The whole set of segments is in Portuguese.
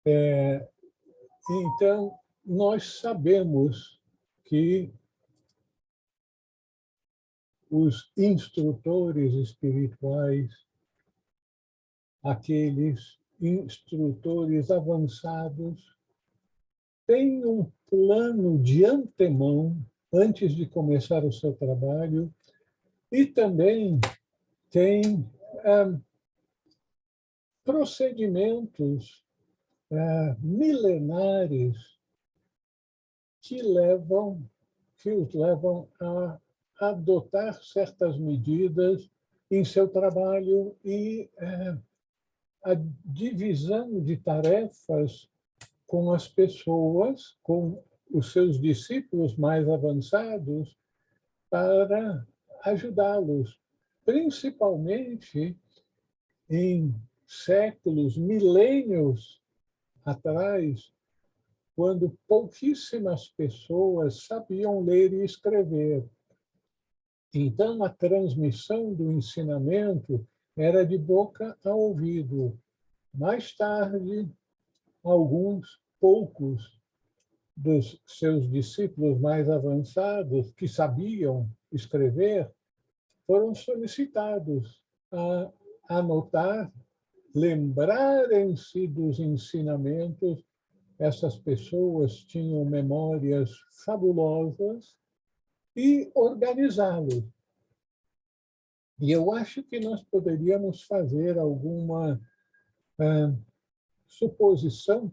Então, nós sabemos que os instrutores espirituais, aqueles instrutores avançados, têm um plano de antemão, antes de começar o seu trabalho, e também tem procedimentos milenares que os levam a adotar certas medidas em seu trabalho e a divisão de tarefas com as pessoas, com os seus discípulos mais avançados, para ajudá-los, principalmente em séculos, milênios atrás, quando pouquíssimas pessoas sabiam ler e escrever. Então, a transmissão do ensinamento era de boca a ouvido. Mais tarde, poucos dos seus discípulos mais avançados, que sabiam escrever, foram solicitados a anotar, lembrarem-se dos ensinamentos. Essas pessoas tinham memórias fabulosas e organizá-los. E eu acho que nós poderíamos fazer alguma suposição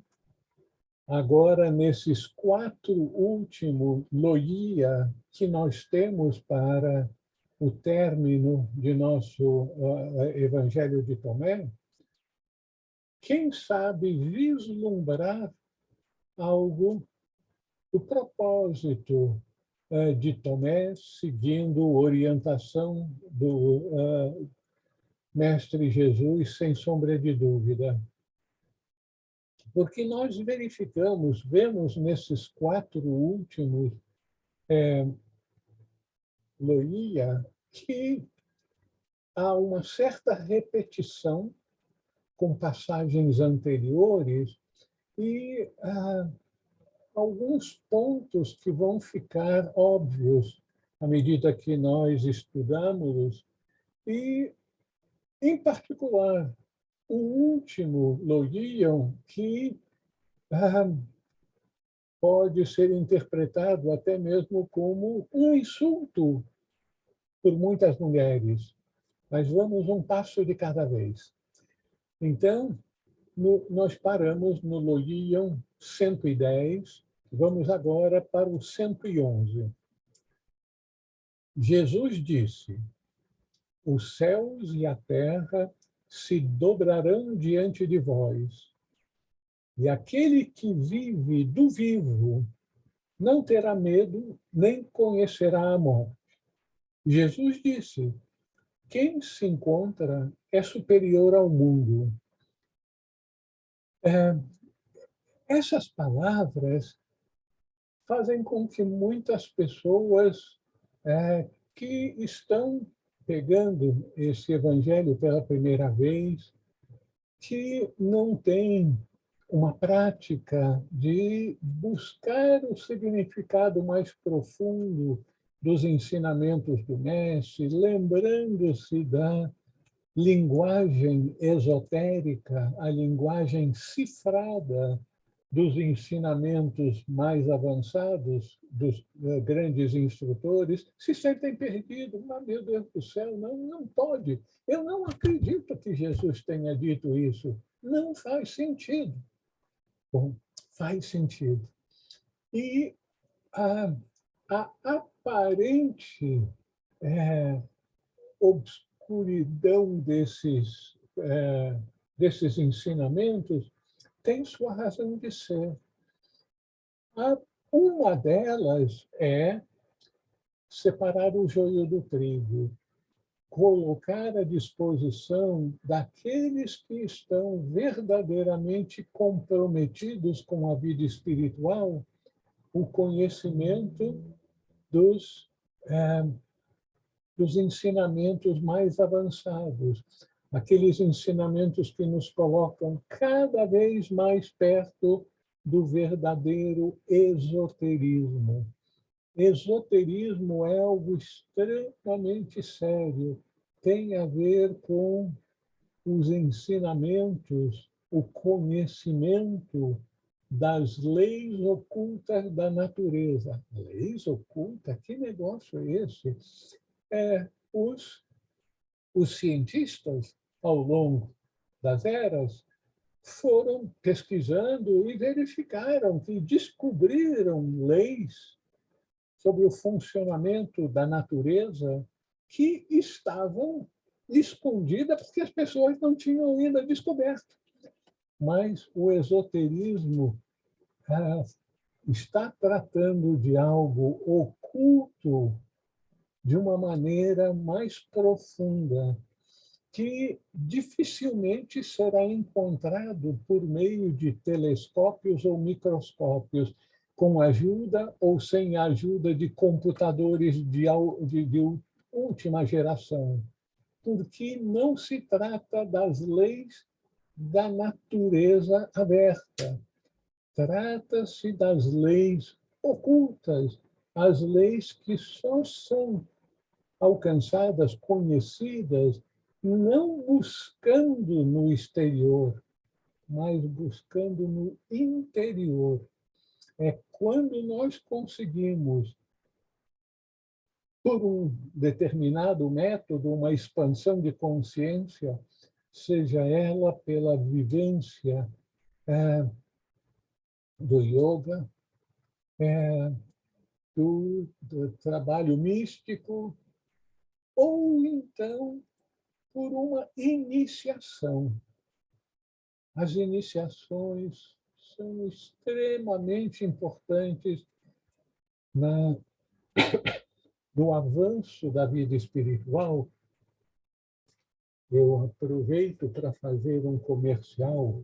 agora nesses 4 últimos logia que nós temos para o término de nosso Evangelho de Tomé. Quem sabe vislumbrar algo do propósito de Tomé, seguindo a orientação do Mestre Jesus, sem sombra de dúvida. Porque nós vemos nesses 4 últimos logia que há uma certa repetição com passagens anteriores e alguns pontos que vão ficar óbvios à medida que nós estudamos e, em particular, o último logion que pode ser interpretado até mesmo como um insulto por muitas mulheres. Mas vamos um passo de cada vez. Então, nós paramos no logion 110, vamos agora para o 111. Jesus disse: os céus e a terra se dobrarão diante de vós, e aquele que vive do vivo não terá medo, nem conhecerá a morte. Jesus disse: quem se encontra é superior ao mundo. Essas palavras fazem com que muitas pessoas que estão pegando esse evangelho pela primeira vez, que não têm uma prática de buscar o significado mais profundo dos ensinamentos do Mestre, lembrando-se da linguagem esotérica, a linguagem cifrada dos ensinamentos mais avançados dos grandes instrutores, se sentem perdidos. Mas, meu Deus do céu, não pode. Eu não acredito que Jesus tenha dito isso. Não faz sentido. Bom, faz sentido. E a aparente obscuridão desses ensinamentos tem sua razão de ser. Uma delas é separar o joio do trigo, colocar à disposição daqueles que estão verdadeiramente comprometidos com a vida espiritual o conhecimento dos ensinamentos mais avançados. aqueles ensinamentos que nos colocam cada vez mais perto do verdadeiro esoterismo. Esoterismo é algo extremamente sério, tem a ver com os ensinamentos, o conhecimento das leis ocultas da natureza. Leis ocultas? Que negócio é esse? Os cientistas, ao longo das eras, foram pesquisando e verificaram que descobriram leis sobre o funcionamento da natureza que estavam escondidas porque as pessoas não tinham ainda descoberto. Mas o esoterismo está tratando de algo oculto de uma maneira mais profunda, que dificilmente será encontrado por meio de telescópios ou microscópios, com ajuda ou sem a ajuda de computadores de última geração, porque não se trata das leis da natureza aberta. Trata-se das leis ocultas, as leis que só são alcançadas, conhecidas, não buscando no exterior, mas buscando no interior. É quando nós conseguimos, por um determinado método, uma expansão de consciência, seja ela pela vivência do yoga, do trabalho místico, ou então por uma iniciação. As iniciações são extremamente importantes no avanço da vida espiritual. Eu aproveito para fazer um comercial.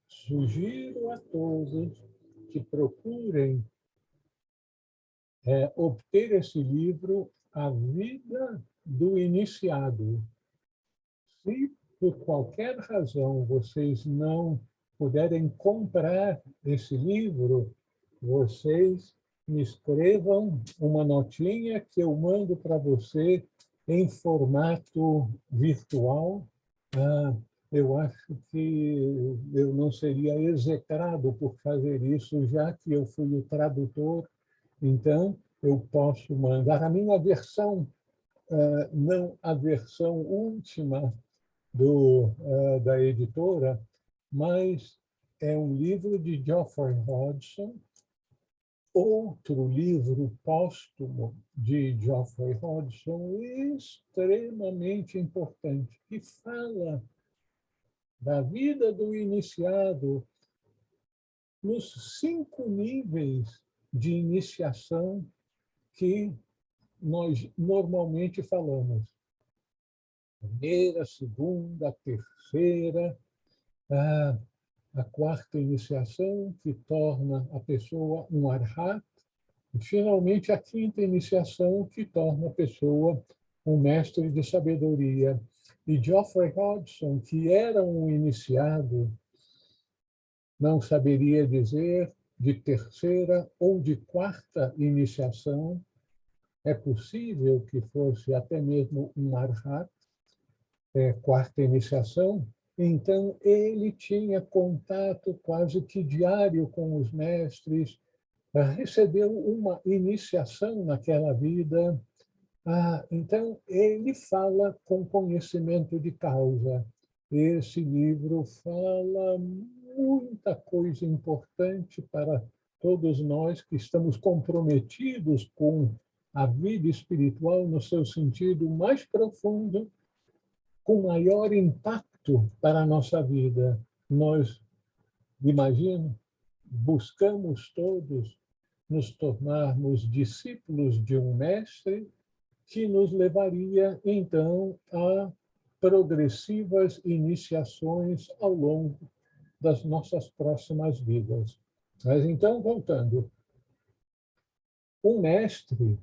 Sugiro a todos que procurem obter esse livro, A Vida do Iniciado. Se por qualquer razão vocês não puderem comprar esse livro, vocês me escrevam uma notinha que eu mando para você em formato virtual. Eu acho que eu não seria execrado por fazer isso, já que eu fui o tradutor. Então, eu posso mandar a minha versão, não a versão última da editora, mas é um livro de Geoffrey Hodgson, outro livro póstumo de Geoffrey Hodgson, extremamente importante, que fala da vida do iniciado nos 5 níveis de iniciação que nós normalmente falamos. Primeira, segunda, terceira, a quarta iniciação, que torna a pessoa um arhat, e, finalmente, a quinta iniciação, que torna a pessoa um mestre de sabedoria. E Geoffrey Hodgson, que era um iniciado, não saberia dizer de terceira ou de quarta iniciação, é possível que fosse até mesmo um arhat, quarta iniciação. Então, ele tinha contato quase que diário com os mestres, recebeu uma iniciação naquela vida. Então, ele fala com conhecimento de causa. Esse livro fala muita coisa importante para todos nós que estamos comprometidos com a vida espiritual no seu sentido mais profundo, com maior impacto para a nossa vida. Nós, imagino, buscamos todos nos tornarmos discípulos de um mestre que nos levaria, então, a progressivas iniciações ao longo das nossas próximas vidas. Mas, então, voltando, um mestre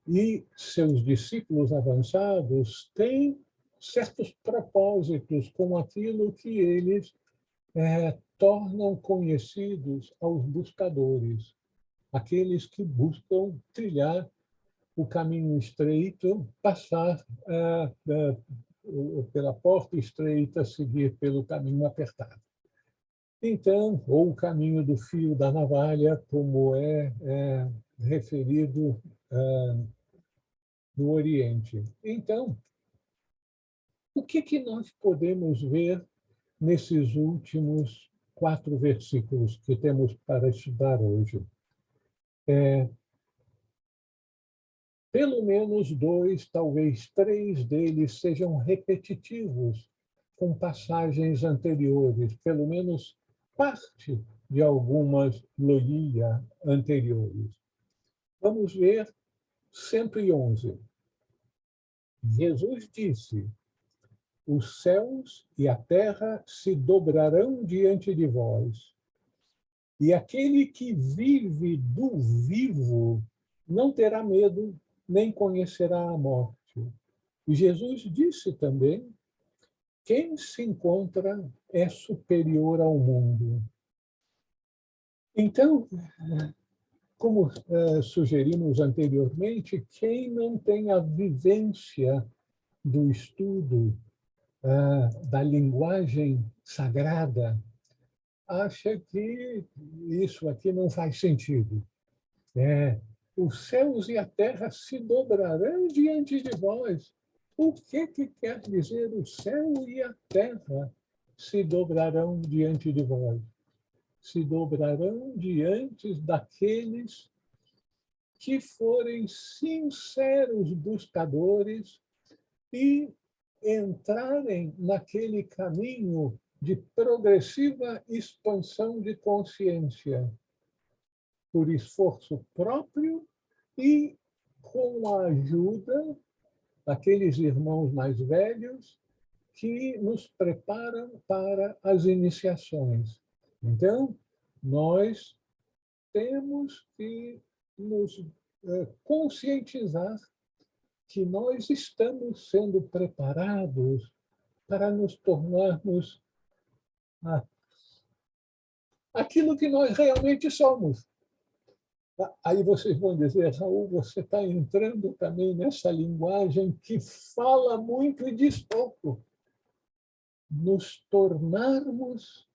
e seus discípulos avançados têm certos propósitos com aquilo que eles tornam conhecidos aos buscadores, aqueles que buscam trilhar o caminho estreito, passar pela porta estreita, seguir pelo caminho apertado. Então, ou o caminho do fio da navalha, como é referido no Oriente. Então, o que nós podemos ver nesses últimos 4 versículos que temos para estudar hoje? Pelo menos 2, talvez 3 deles sejam repetitivos com passagens anteriores, pelo menos parte de algumas logia anteriores. Vamos ver 111. Jesus disse: os céus e a terra se dobrarão diante de vós, e aquele que vive do vivo não terá medo, nem conhecerá a morte. E Jesus disse também: quem se encontra é superior ao mundo. Então, como sugerimos anteriormente, quem não tem a vivência do estudo da linguagem sagrada acha que isso aqui não faz sentido. Os céus e a terra se dobrarão diante de vós. O que quer dizer o céu e a terra se dobrarão diante de vós? Se dobrarão diante daqueles que forem sinceros buscadores e entrarem naquele caminho de progressiva expansão de consciência, por esforço próprio e com a ajuda daqueles irmãos mais velhos que nos preparam para as iniciações. Então, nós temos que nos conscientizar que nós estamos sendo preparados para nos tornarmos aquilo que nós realmente somos. Aí vocês vão dizer: Raul, você está entrando também nessa linguagem que fala muito e diz pouco. Nos tornarmos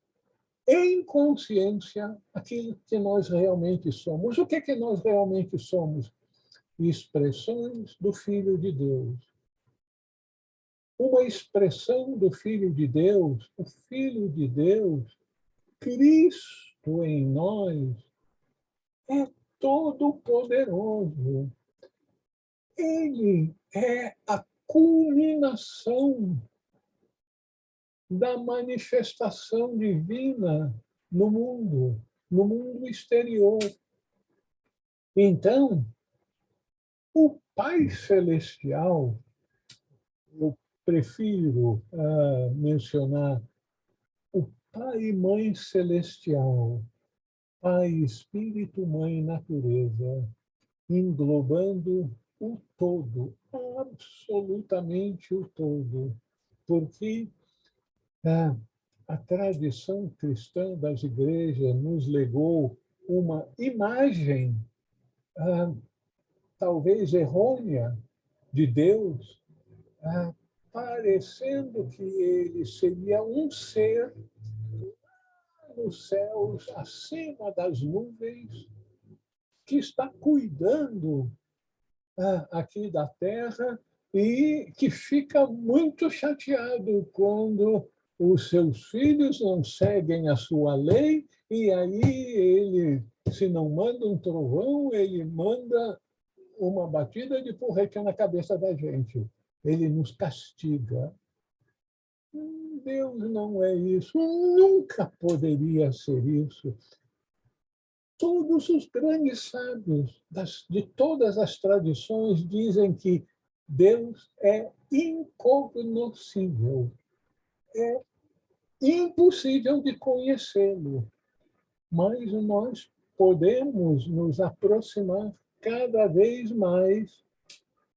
em consciência aquilo que nós realmente somos. O que nós realmente somos? Expressões do Filho de Deus. Uma expressão do Filho de Deus, o Filho de Deus, Cristo em nós, é todo-poderoso. Ele é a culminação da manifestação divina no mundo exterior. Então, o Pai Celestial, eu prefiro mencionar o Pai e Mãe Celestial, Pai, Espírito, Mãe, Natureza, englobando o todo, absolutamente o todo, porque a tradição cristã das igrejas nos legou uma imagem, talvez errônea, de Deus, parecendo que ele seria um ser nos céus, acima das nuvens, que está cuidando aqui da terra e que fica muito chateado quando os seus filhos não seguem a sua lei, e aí ele, se não manda um trovão, ele manda uma batida de porrete na cabeça da gente. Ele nos castiga. Deus não é isso, nunca poderia ser isso. Todos os grandes sábios de todas as tradições dizem que Deus é incognoscível, é impossível de conhecê-lo, mas nós podemos nos aproximar cada vez mais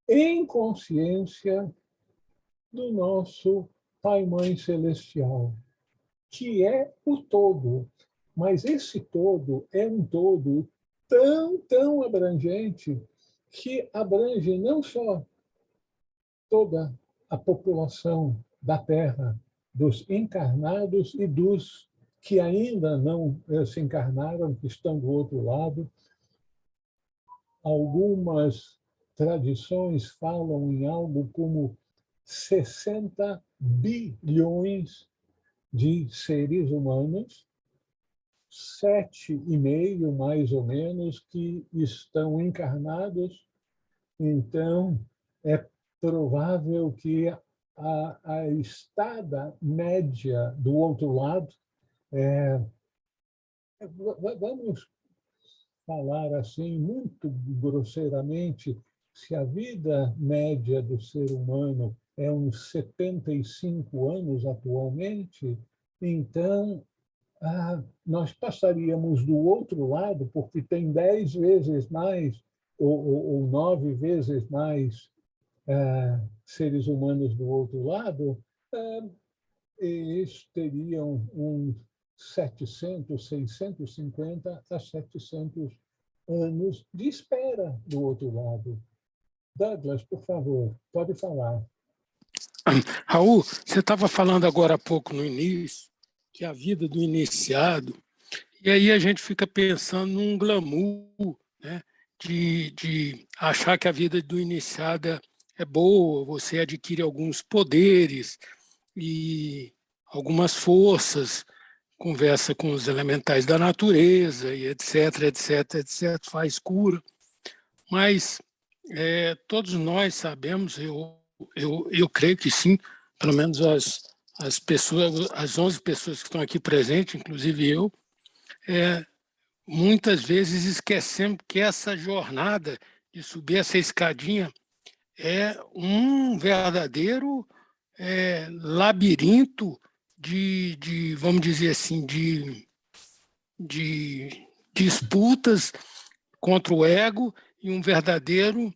em consciência do nosso Pai Mãe Celestial, que é o todo. Mas esse todo é um todo tão abrangente que abrange não só toda a população da Terra, dos encarnados e dos que ainda não se encarnaram, que estão do outro lado. Algumas tradições falam em algo como 60 bilhões de seres humanos, 7,5, mais ou menos, que estão encarnados. Então, é provável que a estada média do outro lado, vamos falar assim, muito grosseiramente, se a vida média do ser humano é uns 75 anos atualmente, então nós passaríamos do outro lado, porque tem 10 vezes mais ou 9 vezes mais seres humanos do outro lado, eles teriam uns 700, 650 a 700 anos de espera do outro lado. Douglas, por favor, pode falar. Raul, você estava falando agora há pouco no início que a vida do iniciado, e aí a gente fica pensando num glamour, né, de achar que a vida do iniciado é boa, você adquire alguns poderes e algumas forças, conversa com os elementais da natureza, e etc, faz cura. Mas todos nós sabemos, eu creio que sim, pelo menos as pessoas, as 11 pessoas que estão aqui presentes, inclusive eu, muitas vezes esquecemos que essa jornada de subir essa escadinha é um verdadeiro labirinto vamos dizer assim, de disputas contra o ego e um verdadeiro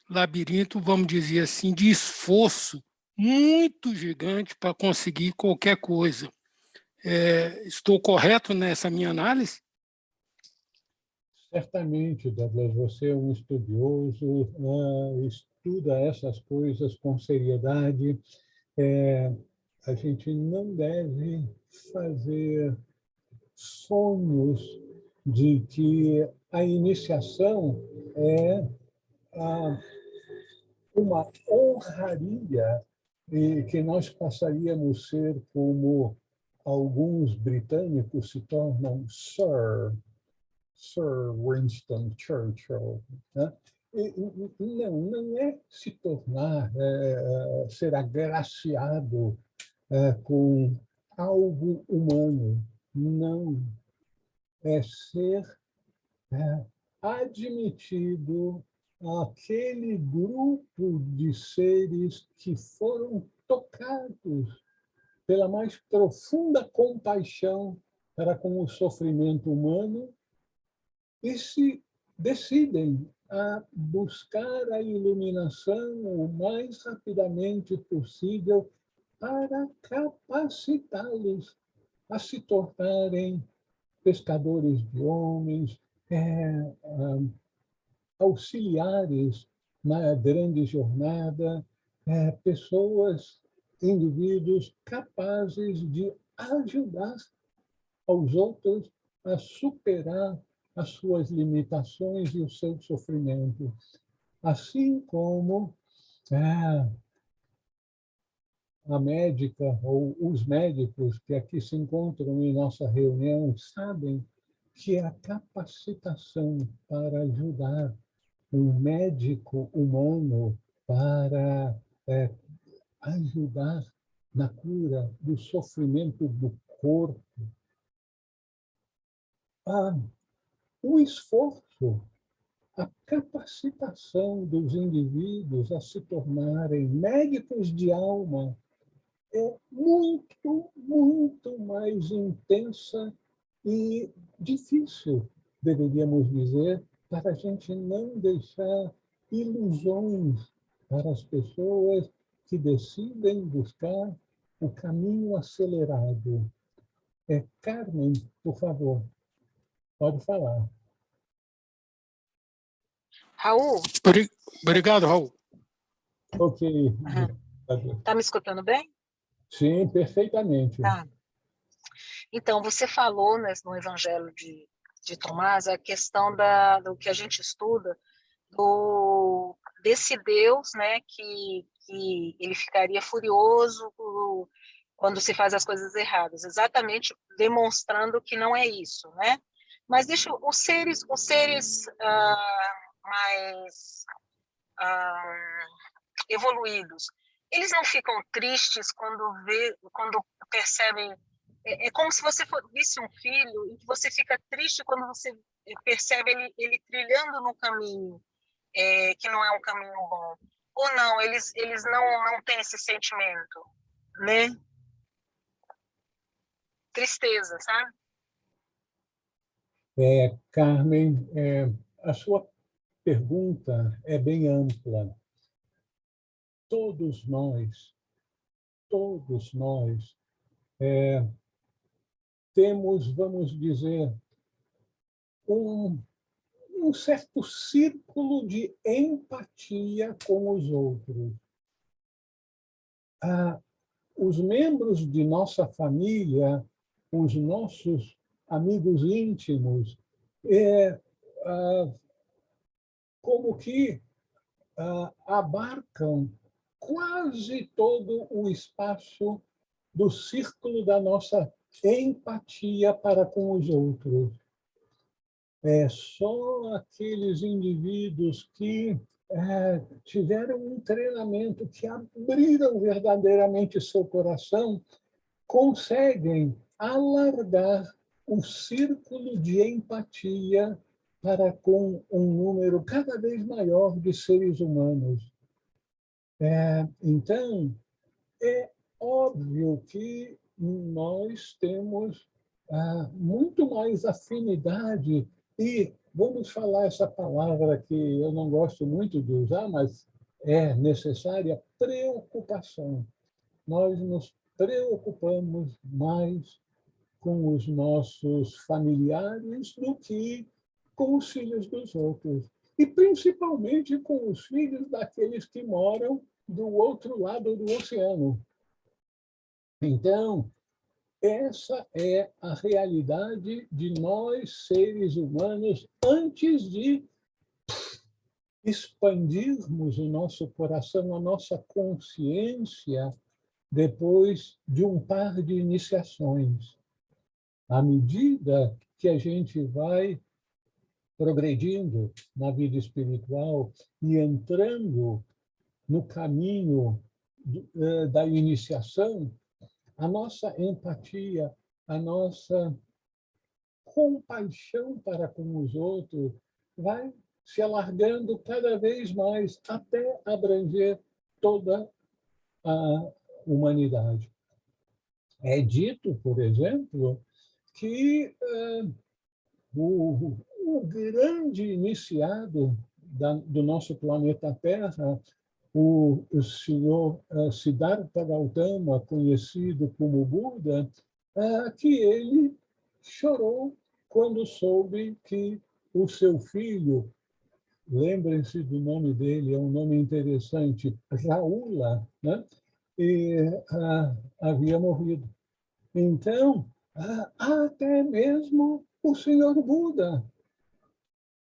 labirinto, vamos dizer assim, de esforço muito gigante para conseguir qualquer coisa. Estou correto nessa minha análise? Certamente, Douglas, você é um estudioso, estuda essas coisas com seriedade. A gente não deve fazer sonhos de que a iniciação é uma honraria e que nós passaríamos a ser como alguns britânicos se tornam Sir Winston Churchill. Né? Não é se tornar, ser agraciado com algo humano. Não. É ser admitido aquele grupo de seres que foram tocados pela mais profunda compaixão para com o sofrimento humano e se decidem a buscar a iluminação o mais rapidamente possível para capacitá-los a se tornarem pescadores de homens, auxiliares na grande jornada, pessoas, indivíduos capazes de ajudar aos outros a superar as suas limitações e o seu sofrimento. Assim como a médica ou os médicos que aqui se encontram em nossa reunião sabem que a capacitação para ajudar um médico humano para ajudar na cura do sofrimento do corpo, o esforço, a capacitação dos indivíduos a se tornarem médicos de alma é muito mais intensa e difícil, deveríamos dizer, para a gente não deixar ilusões para as pessoas que decidem buscar o caminho acelerado. Carmen, por favor, pode falar. Raul? Obrigado, Raul. Ok. Está me escutando bem? Sim, perfeitamente. Tá. Então, você falou no Evangelho de Tomás a questão do que a gente estuda, desse Deus, né, que ele ficaria furioso quando se faz as coisas erradas, exatamente demonstrando que não é isso, né? Mas deixa os seres mais evoluídos, eles não ficam tristes quando percebem. É como se você visse um filho e que você fica triste quando você percebe ele trilhando no caminho que não é um caminho bom. Ou não, eles não têm esse sentimento, né? Tristeza, sabe? Carmen, a sua pergunta é bem ampla. Todos nós temos, vamos dizer, um certo círculo de empatia com os outros. Os membros de nossa família, os nossos amigos íntimos, como que abarcam quase todo o espaço do círculo da nossa empatia para com os outros. Só aqueles indivíduos que tiveram um treinamento, que abriram verdadeiramente seu coração, conseguem alargar o círculo de empatia para com um número cada vez maior de seres humanos. Então, é óbvio que nós temos muito mais afinidade e, vamos falar essa palavra que eu não gosto muito de usar, mas é necessária, preocupação. Nós nos preocupamos mais com os nossos familiares do que com os filhos dos outros. E principalmente com os filhos daqueles que moram do outro lado do oceano. Então, essa é a realidade de nós, seres humanos, antes de expandirmos o nosso coração, a nossa consciência, depois de um par de iniciações. À medida que a gente vai progredindo na vida espiritual e entrando no caminho da iniciação, a nossa empatia, a nossa compaixão para com os outros vai se alargando cada vez mais até abranger toda a humanidade. É dito, por exemplo, que o grande iniciado do nosso planeta Terra, o senhor Siddhartha Gautama, conhecido como Buda, que ele chorou quando soube que o seu filho, lembrem-se do nome dele, é um nome interessante, Rahula, né? Havia morrido. Então, até mesmo o senhor Buda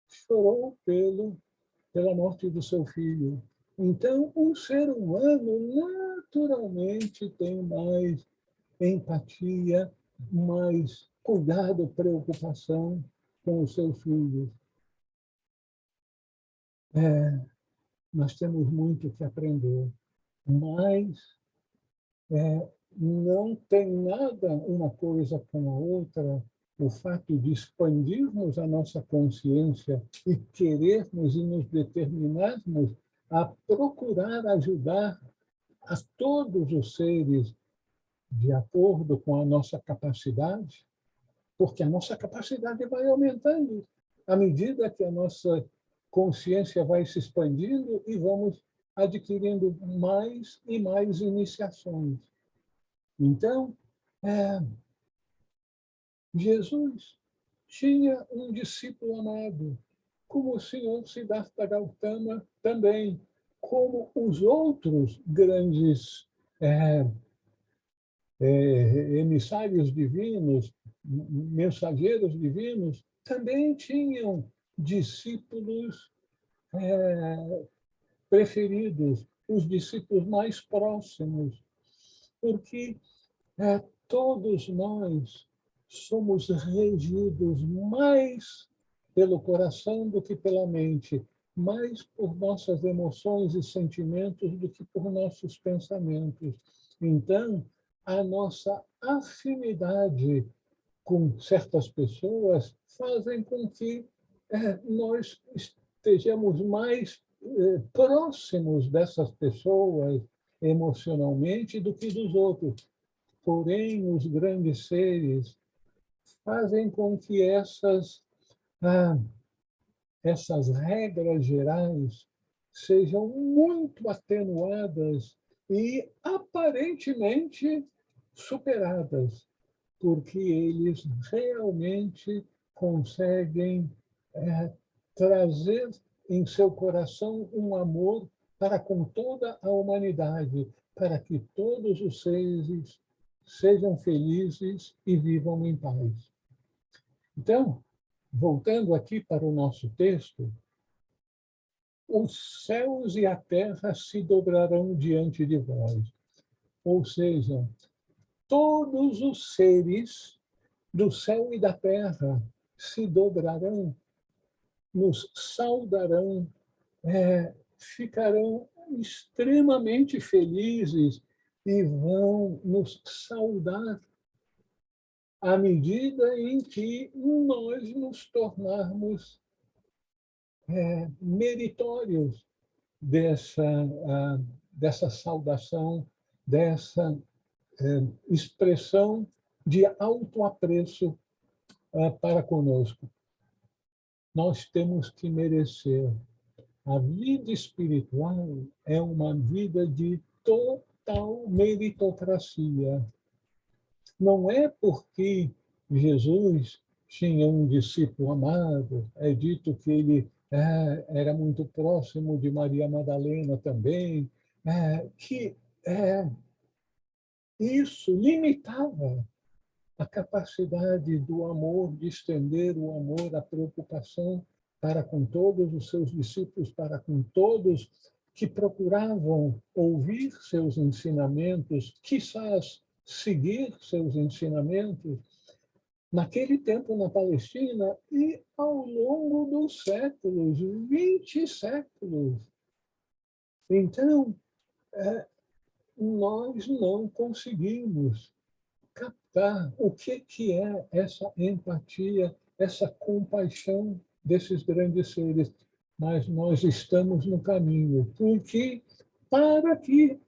chorou pela morte do seu filho. Então, o ser humano naturalmente tem mais empatia, mais cuidado, preocupação com os seus filhos. Nós temos muito que aprender, mas não tem nada uma coisa com a outra. O fato de expandirmos a nossa consciência e querermos e nos determinarmos a procurar ajudar a todos os seres de acordo com a nossa capacidade, porque a nossa capacidade vai aumentando à medida que a nossa consciência vai se expandindo e vamos adquirindo mais e mais iniciações. Então, Jesus tinha um discípulo amado, como o senhor Siddhartha Gautama também, como os outros grandes emissários divinos, mensageiros divinos, também tinham discípulos preferidos, os discípulos mais próximos, porque todos nós somos regidos mais pelo coração do que pela mente, mais por nossas emoções e sentimentos do que por nossos pensamentos. Então, a nossa afinidade com certas pessoas fazem com que nós estejamos mais próximos dessas pessoas emocionalmente do que dos outros. Porém, os grandes seres fazem com que essas regras gerais sejam muito atenuadas e aparentemente superadas, porque eles realmente conseguem trazer em seu coração um amor para com toda a humanidade, para que todos os seres sejam felizes e vivam em paz. Então, voltando aqui para o nosso texto, os céus e a terra se dobrarão diante de vós. Ou seja, todos os seres do céu e da terra se dobrarão, nos saudarão, ficarão extremamente felizes e vão nos saudar à medida em que nós nos tornarmos meritórios dessa saudação, dessa expressão de autoapreço para conosco. Nós temos que merecer. A vida espiritual é uma vida de total meritocracia. Não é porque Jesus tinha um discípulo amado, é dito que ele era muito próximo de Maria Madalena também, que isso limitava a capacidade do amor, de estender o amor, a preocupação para com todos os seus discípulos, para com todos que procuravam ouvir seus ensinamentos, quizás seguir seus ensinamentos, naquele tempo na Palestina e ao longo dos séculos, 20 séculos. Então, nós não conseguimos captar o que é essa empatia, essa compaixão desses grandes seres, mas nós estamos no caminho, porque para que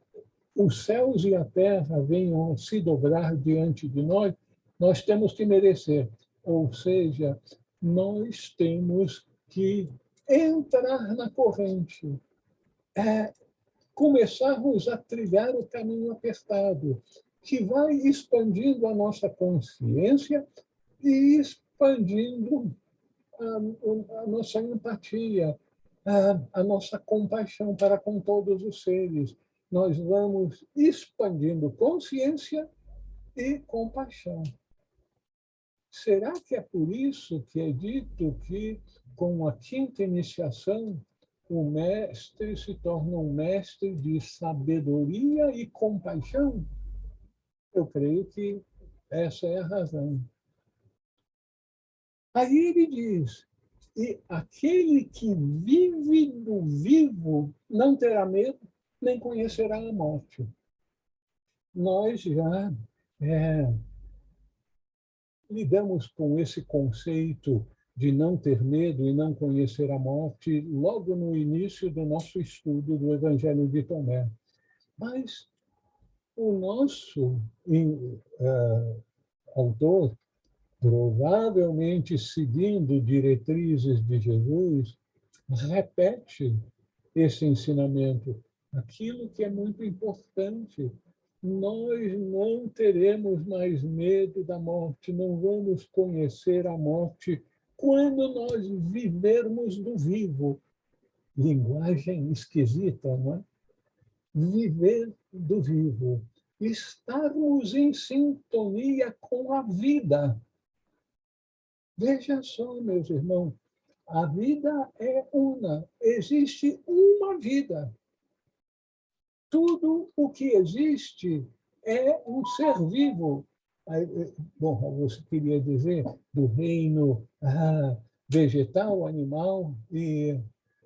os céus e a terra venham se dobrar diante de nós, nós temos que merecer, ou seja, nós temos que entrar na corrente, começarmos a trilhar o caminho apertado, que vai expandindo a nossa consciência e expandindo a nossa empatia, a nossa compaixão para com todos os seres. Nós vamos expandindo consciência e compaixão. Será que é por isso que é dito que, com a quinta iniciação, o mestre se torna um mestre de sabedoria e compaixão? Eu creio que essa é a razão. Aí ele diz, e aquele que vive do vivo não terá medo, nem conhecerá a morte. Nós já lidamos com esse conceito de não ter medo e não conhecer a morte logo no início do nosso estudo do Evangelho de Tomé. Mas o nosso autor, provavelmente seguindo diretrizes de Jesus, repete esse ensinamento. aquilo que é muito importante. Nós não teremos mais medo da morte, não vamos conhecer a morte quando nós vivermos do vivo. Linguagem esquisita, não é? Viver do vivo. Estarmos em sintonia com a vida. Veja só, meus irmãos, a vida é una, existe uma vida. Tudo o que existe é um ser vivo. Bom, você queria dizer do reino vegetal, animal e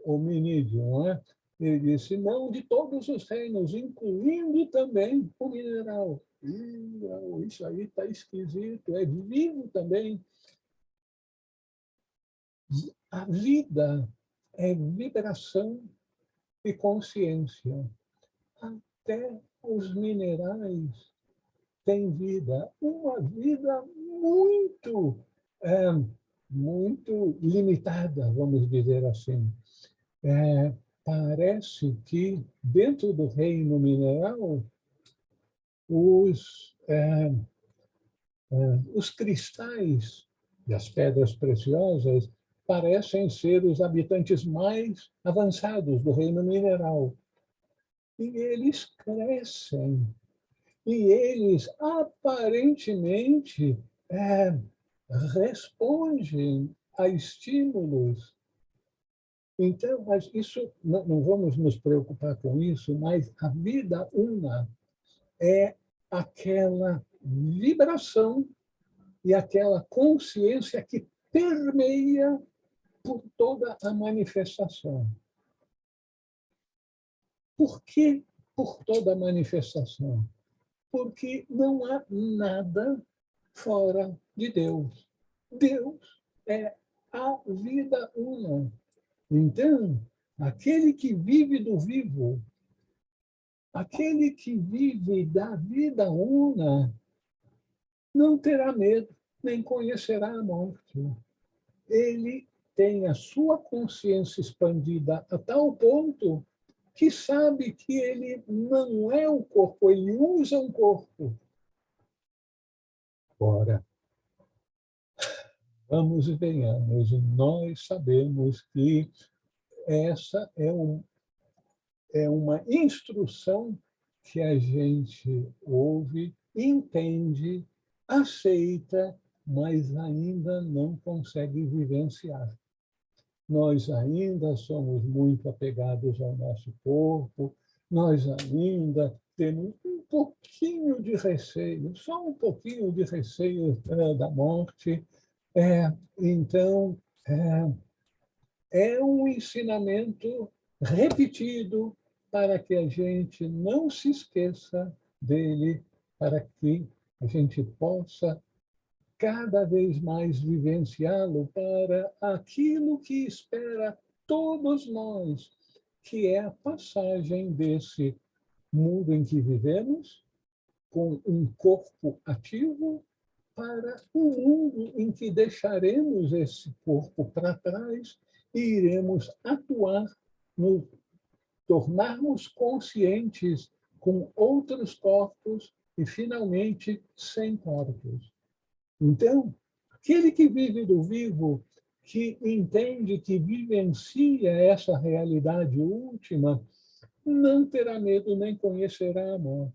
hominídeo, não é? Ele disse, não de todos os reinos, incluindo também o mineral. Isso aí está esquisito, é vivo também. A vida é vibração e consciência. Até os minerais têm vida, uma vida muito, muito limitada, vamos dizer assim. Parece que dentro do reino mineral, os cristais e as pedras preciosas parecem ser os habitantes mais avançados do reino mineral. E eles crescem. E eles, aparentemente, respondem a estímulos. Então, mas isso, não vamos nos preocupar com isso, mas a vida una é aquela vibração e aquela consciência que permeia por toda a manifestação. Por que por toda a manifestação? Porque não há nada fora de Deus. Deus é a vida una. Então, aquele que vive do vivo, aquele que vive da vida una, não terá medo, nem conhecerá a morte. Ele tem a sua consciência expandida a tal ponto que sabe que ele não é o corpo, ele usa um corpo. Ora, vamos e venhamos, nós sabemos que essa é uma instrução que a gente ouve, entende, aceita, mas ainda não consegue vivenciar. Nós ainda somos muito apegados ao nosso corpo, nós ainda temos um pouquinho de receio, só um pouquinho de receio da morte. Então, é um ensinamento repetido para que a gente não se esqueça dele, para que a gente possa cada vez mais vivenciá-lo para aquilo que espera todos nós, que é a passagem desse mundo em que vivemos, com um corpo ativo, para um mundo em que deixaremos esse corpo para trás e iremos atuar no tornarmos conscientes com outros corpos e, finalmente, sem corpos. Então, aquele que vive do vivo, que entende, que vivencia essa realidade última, não terá medo nem conhecerá a morte.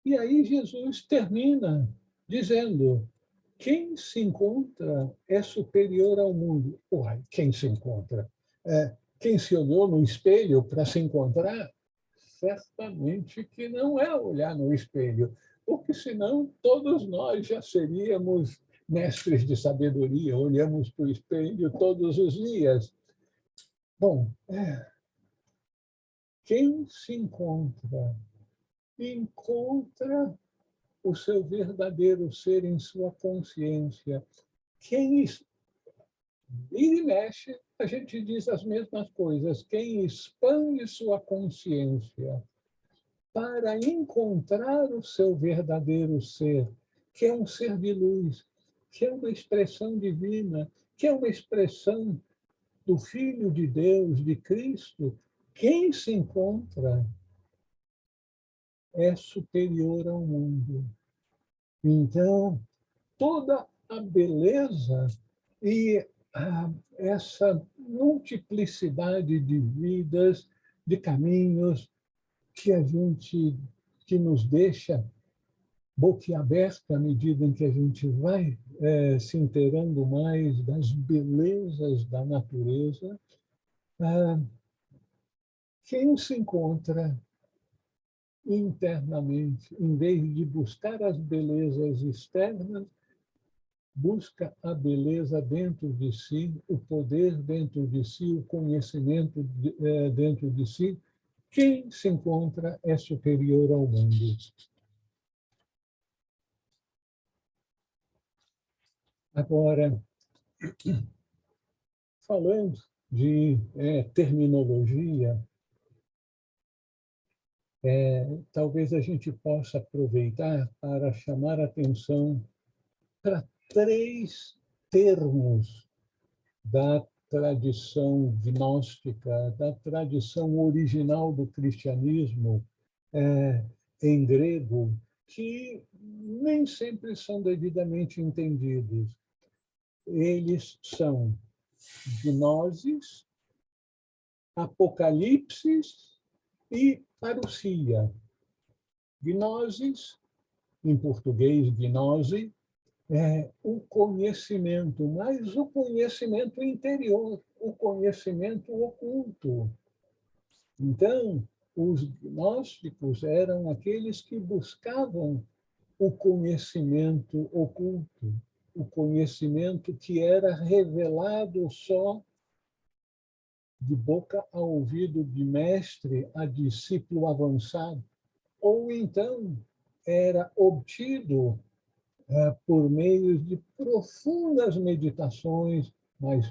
E aí Jesus termina dizendo: quem se encontra é superior ao mundo. Uai, quem se encontra? Quem se olhou no espelho para se encontrar? Certamente que não é olhar no espelho, porque senão todos nós já seríamos mestres de sabedoria, olhamos para o espelho todos os dias. Bom, quem se encontra o seu verdadeiro ser em sua consciência. Quem vira e mexe, a gente diz as mesmas coisas. Quem expande sua consciência para encontrar o seu verdadeiro ser, que é um ser de luz, que é uma expressão divina, que é uma expressão do Filho de Deus, de Cristo, quem se encontra é superior ao mundo. Então, toda a beleza e essa multiplicidade de vidas, de caminhos que nos deixa boquiaberta à medida em que a gente vai se inteirando mais das belezas da natureza, quem se encontra internamente, em vez de buscar as belezas externas, busca a beleza dentro de si, o poder dentro de si, o conhecimento dentro de si. Quem se encontra é superior ao mundo. Agora, falando de terminologia, talvez a gente possa aproveitar para chamar a atenção para 3 termos da tradição gnóstica, da tradição original do cristianismo em grego, que nem sempre são devidamente entendidos. Eles são gnosis, apocalipsis e parousia. Gnosis, em português, gnose, é o conhecimento, mas o conhecimento interior, o conhecimento oculto. Então, os gnósticos eram aqueles que buscavam o conhecimento oculto, o conhecimento que era revelado só de boca a ouvido de mestre a discípulo avançado, ou então era obtido por meio de profundas meditações, mas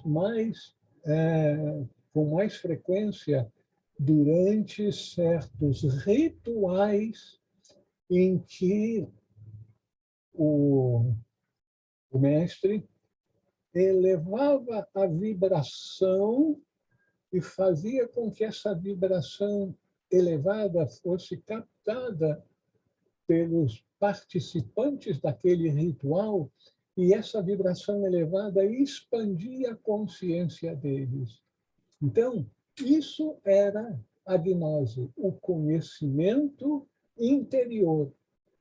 com mais frequência durante certos rituais em que o mestre elevava a vibração e fazia com que essa vibração elevada fosse captada pelos participantes daquele ritual, e essa vibração elevada expandia a consciência deles. Então, isso era a gnose, o conhecimento interior,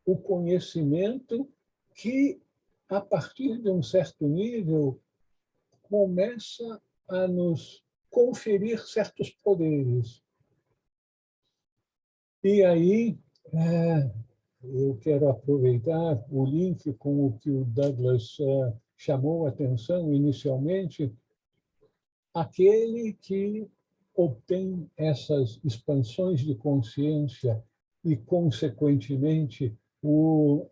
o conhecimento que, a partir de um certo nível, começa a nos conferir certos poderes. E aí, eu quero aproveitar o link com o que o Douglas chamou a atenção inicialmente, aquele que obtém essas expansões de consciência e, consequentemente, o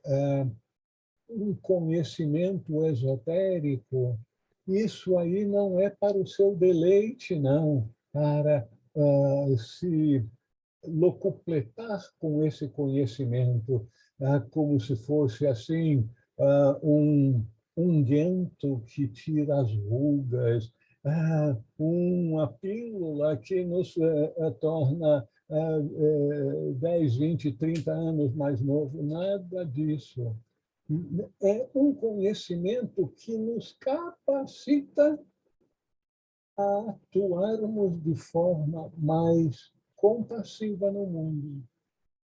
conhecimento esotérico, isso aí não é para o seu deleite, não, para se locupletar com esse conhecimento, como se fosse assim um unguento que tira as rugas, uma pílula que nos torna 10, 20, 30 anos mais novo. Nada disso. É um conhecimento que nos capacita a atuarmos de forma mais compassiva no mundo,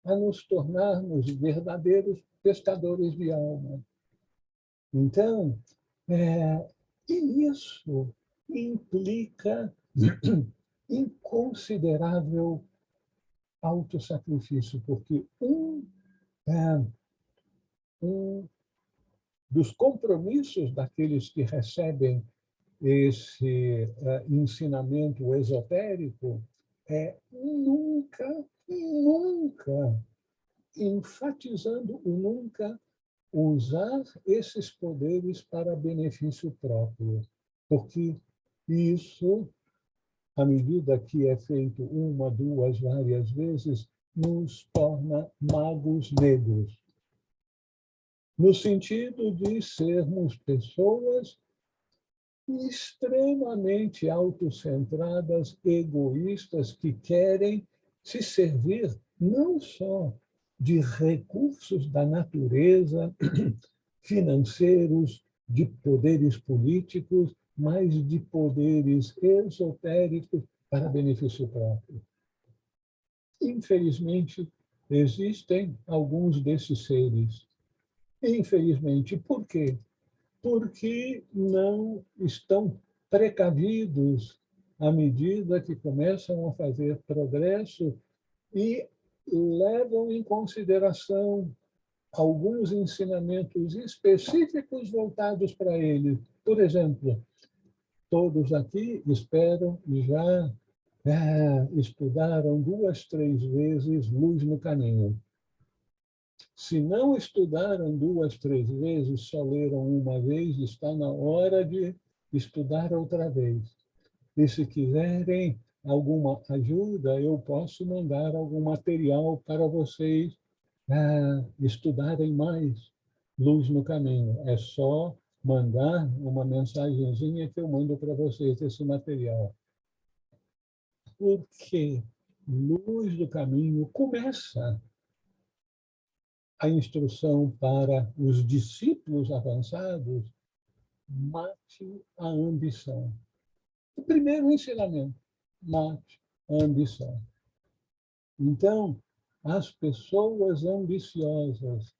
a nos tornarmos verdadeiros pescadores de alma. Então, isso implica inconsiderável autossacrifício, porque um dos compromissos daqueles que recebem esse ensinamento esotérico é nunca, enfatizando o nunca, usar esses poderes para benefício próprio, porque isso, à medida que é feito 1, 2, várias vezes, nos torna magos negros, no sentido de sermos pessoas extremamente autocentradas, egoístas, que querem se servir não só de recursos da natureza, financeiros, de poderes políticos, mas de poderes esotéricos para benefício próprio. Infelizmente, existem alguns desses seres. Infelizmente, por quê? Porque não estão precavidos à medida que começam a fazer progresso e levam em consideração alguns ensinamentos específicos voltados para ele. Por exemplo, todos aqui, espero, já estudaram 2, 3 vezes Luz no Caminho. Se não estudaram 2, 3 vezes, só leram uma vez, está na hora de estudar outra vez. E se quiserem alguma ajuda, eu posso mandar algum material para vocês estudarem mais Luz no Caminho. É só mandar uma mensagenzinha que eu mando para vocês esse material. Porque Luz do Caminho começa a instrução para os discípulos avançados: mate a ambição. O primeiro ensinamento: mate a ambição. Então, as pessoas ambiciosas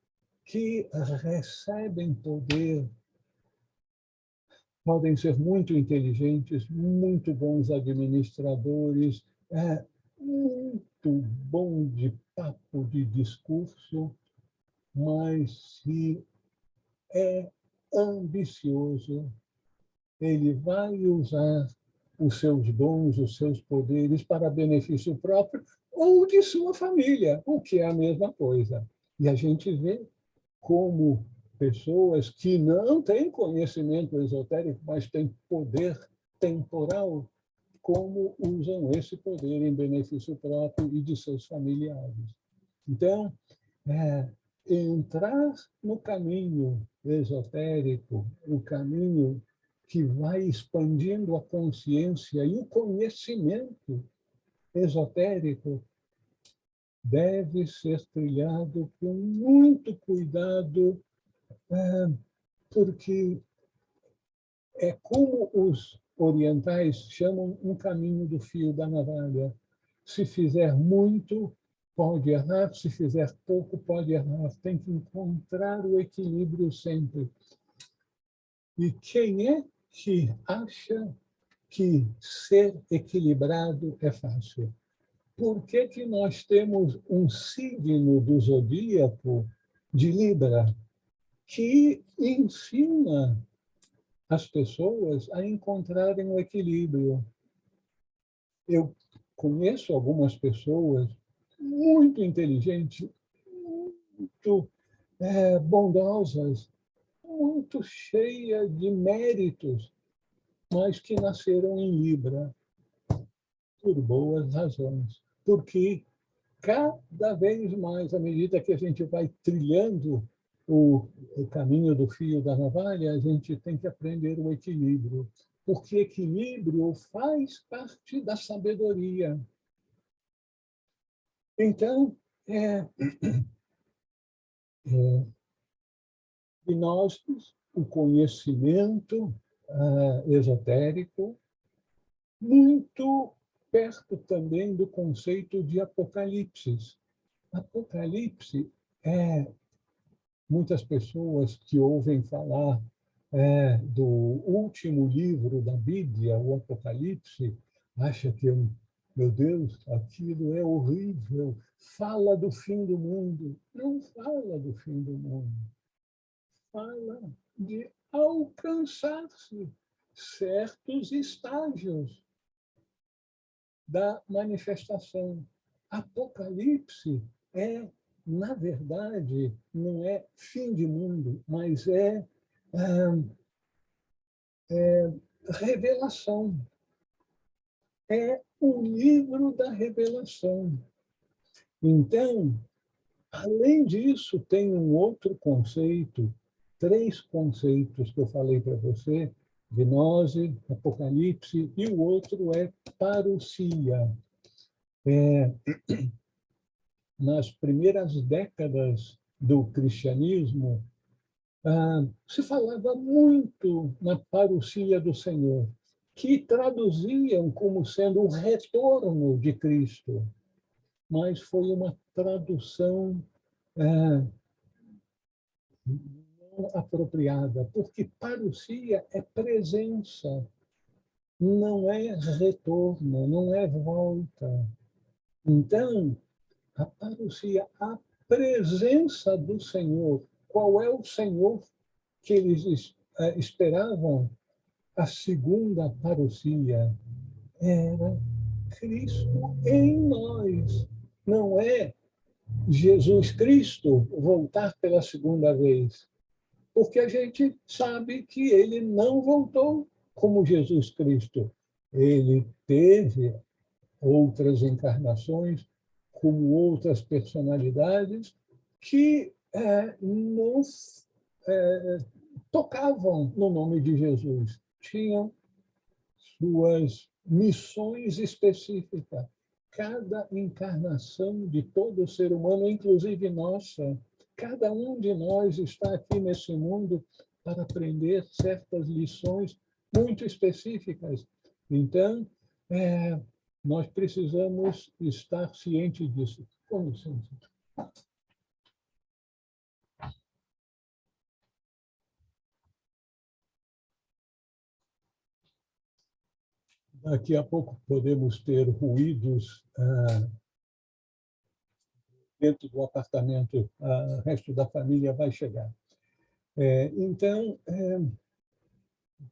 que recebem poder podem ser muito inteligentes, muito bons administradores, muito bom de papo, de discurso, mas se é ambicioso, ele vai usar os seus dons, os seus poderes para benefício próprio ou de sua família, o que é a mesma coisa. E a gente vê como pessoas que não têm conhecimento esotérico, mas têm poder temporal, como usam esse poder em benefício próprio e de seus familiares. Então, entrar no caminho esotérico, o caminho que vai expandindo a consciência e o conhecimento esotérico, deve ser trilhado com muito cuidado, porque é como os orientais chamam um caminho do fio da navalha. Se fizer muito, pode errar, se fizer pouco, pode errar. Tem que encontrar o equilíbrio sempre. E quem é que acha que ser equilibrado é fácil? Por que que nós temos um signo do zodíaco de Libra que ensina as pessoas a encontrarem o equilíbrio? Eu conheço algumas pessoas muito inteligentes, muito bondosas, muito cheias de méritos, mas que nasceram em Libra por boas razões. Porque cada vez mais, à medida que a gente vai trilhando o caminho do fio da navalha, a gente tem que aprender o equilíbrio, porque equilíbrio faz parte da sabedoria. Então, gnósticos, o conhecimento esotérico, muito perto também do conceito de Apocalipse. Apocalipse muitas pessoas que ouvem falar do último livro da Bíblia, o Apocalipse, acham que, meu Deus, aquilo é horrível, fala do fim do mundo. Não fala do fim do mundo. Fala de alcançar-se certos estágios da manifestação. Apocalipse na verdade, não é fim de mundo, mas revelação. É o livro da revelação. Então, além disso, tem um outro conceito, 3 conceitos que eu falei para você, gnose, apocalipse, e o outro é parousia. Nas primeiras décadas do cristianismo, se falava muito na parousia do Senhor, que traduziam como sendo o retorno de Cristo, mas foi uma tradução não apropriada, porque parousia é presença, não é retorno, não é volta. Então, a parousia, a presença do Senhor. Qual é o Senhor que eles esperavam? A segunda parousia era Cristo em nós. Não é Jesus Cristo voltar pela segunda vez, porque a gente sabe que ele não voltou como Jesus Cristo. Ele teve outras encarnações, como outras personalidades que não tocavam no nome de Jesus, tinham suas missões específicas. Cada encarnação de todo ser humano, inclusive nossa, cada um de nós está aqui nesse mundo para aprender certas lições muito específicas. Então, nós precisamos estar cientes disso. Com licença. Daqui a pouco podemos ter ruídos dentro do apartamento, o resto da família vai chegar. Então,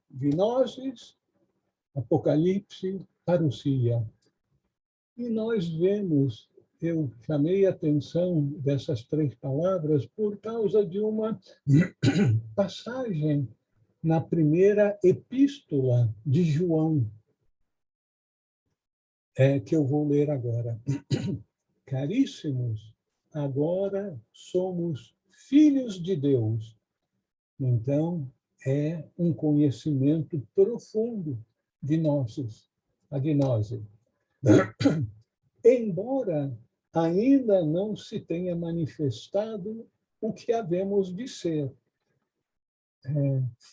gnoses, apocalipse, parousia. E nós vemos, eu chamei a atenção dessas três palavras por causa de uma passagem na primeira epístola de João, que eu vou ler agora. Caríssimos, agora somos filhos de Deus. Então, é um conhecimento profundo de a gnose. Embora ainda não se tenha manifestado o que havemos de ser.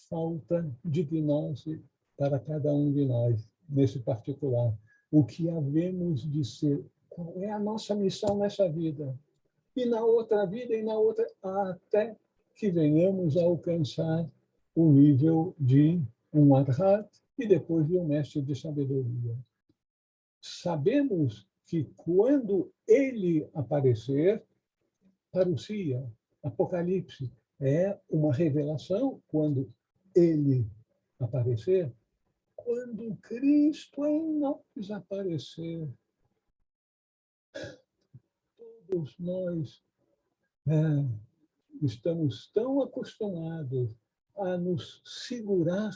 Falta de gnose para cada um de nós, nesse particular. O que havemos de ser, qual é a nossa missão nessa vida? E na outra vida, e na outra, até que venhamos a alcançar o nível de um arhat e depois de um mestre de sabedoria. Sabemos que quando ele aparecer, parousia, apocalipse, é uma revelação quando ele aparecer, quando Cristo em nós aparecer. Todos nós estamos tão acostumados a nos segurar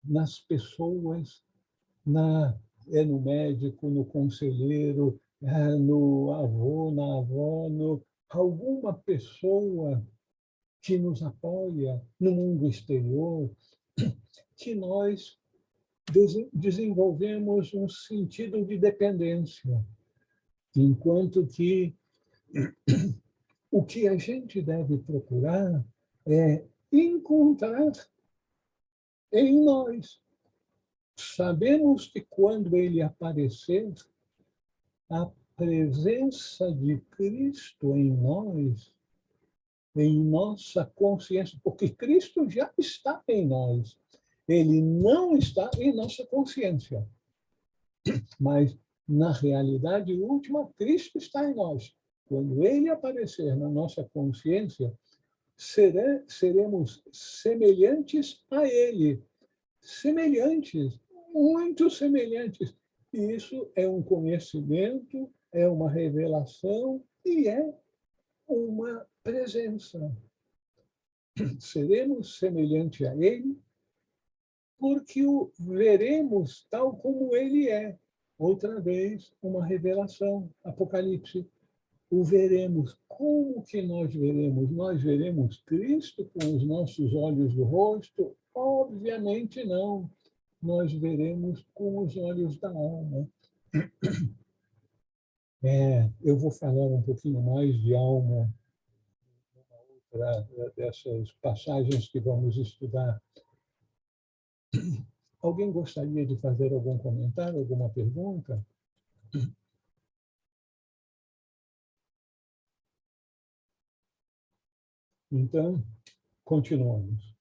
nas pessoas, no médico, no conselheiro, no avô, na avó, alguma pessoa que nos apoia no mundo exterior, que nós desenvolvemos um sentido de dependência, enquanto que o que a gente deve procurar é encontrar em nós. Sabemos que quando ele aparecer, a presença de Cristo em nós, em nossa consciência, porque Cristo já está em nós. Ele não está em nossa consciência. Mas, na realidade última, Cristo está em nós. Quando ele aparecer na nossa consciência, seremos semelhantes a ele. Semelhantes, muito semelhantes. E isso é um conhecimento, é uma revelação e é uma presença. Seremos semelhantes a ele porque o veremos tal como ele é. Outra vez, uma revelação, Apocalipse. o veremos. Como que nós veremos? Nós veremos Cristo com os nossos olhos do rosto? Obviamente não. Nós veremos com os olhos da alma. Eu vou falar um pouquinho mais de alma dessas passagens que vamos estudar. Alguém gostaria de fazer algum comentário, alguma pergunta? Então, continuamos.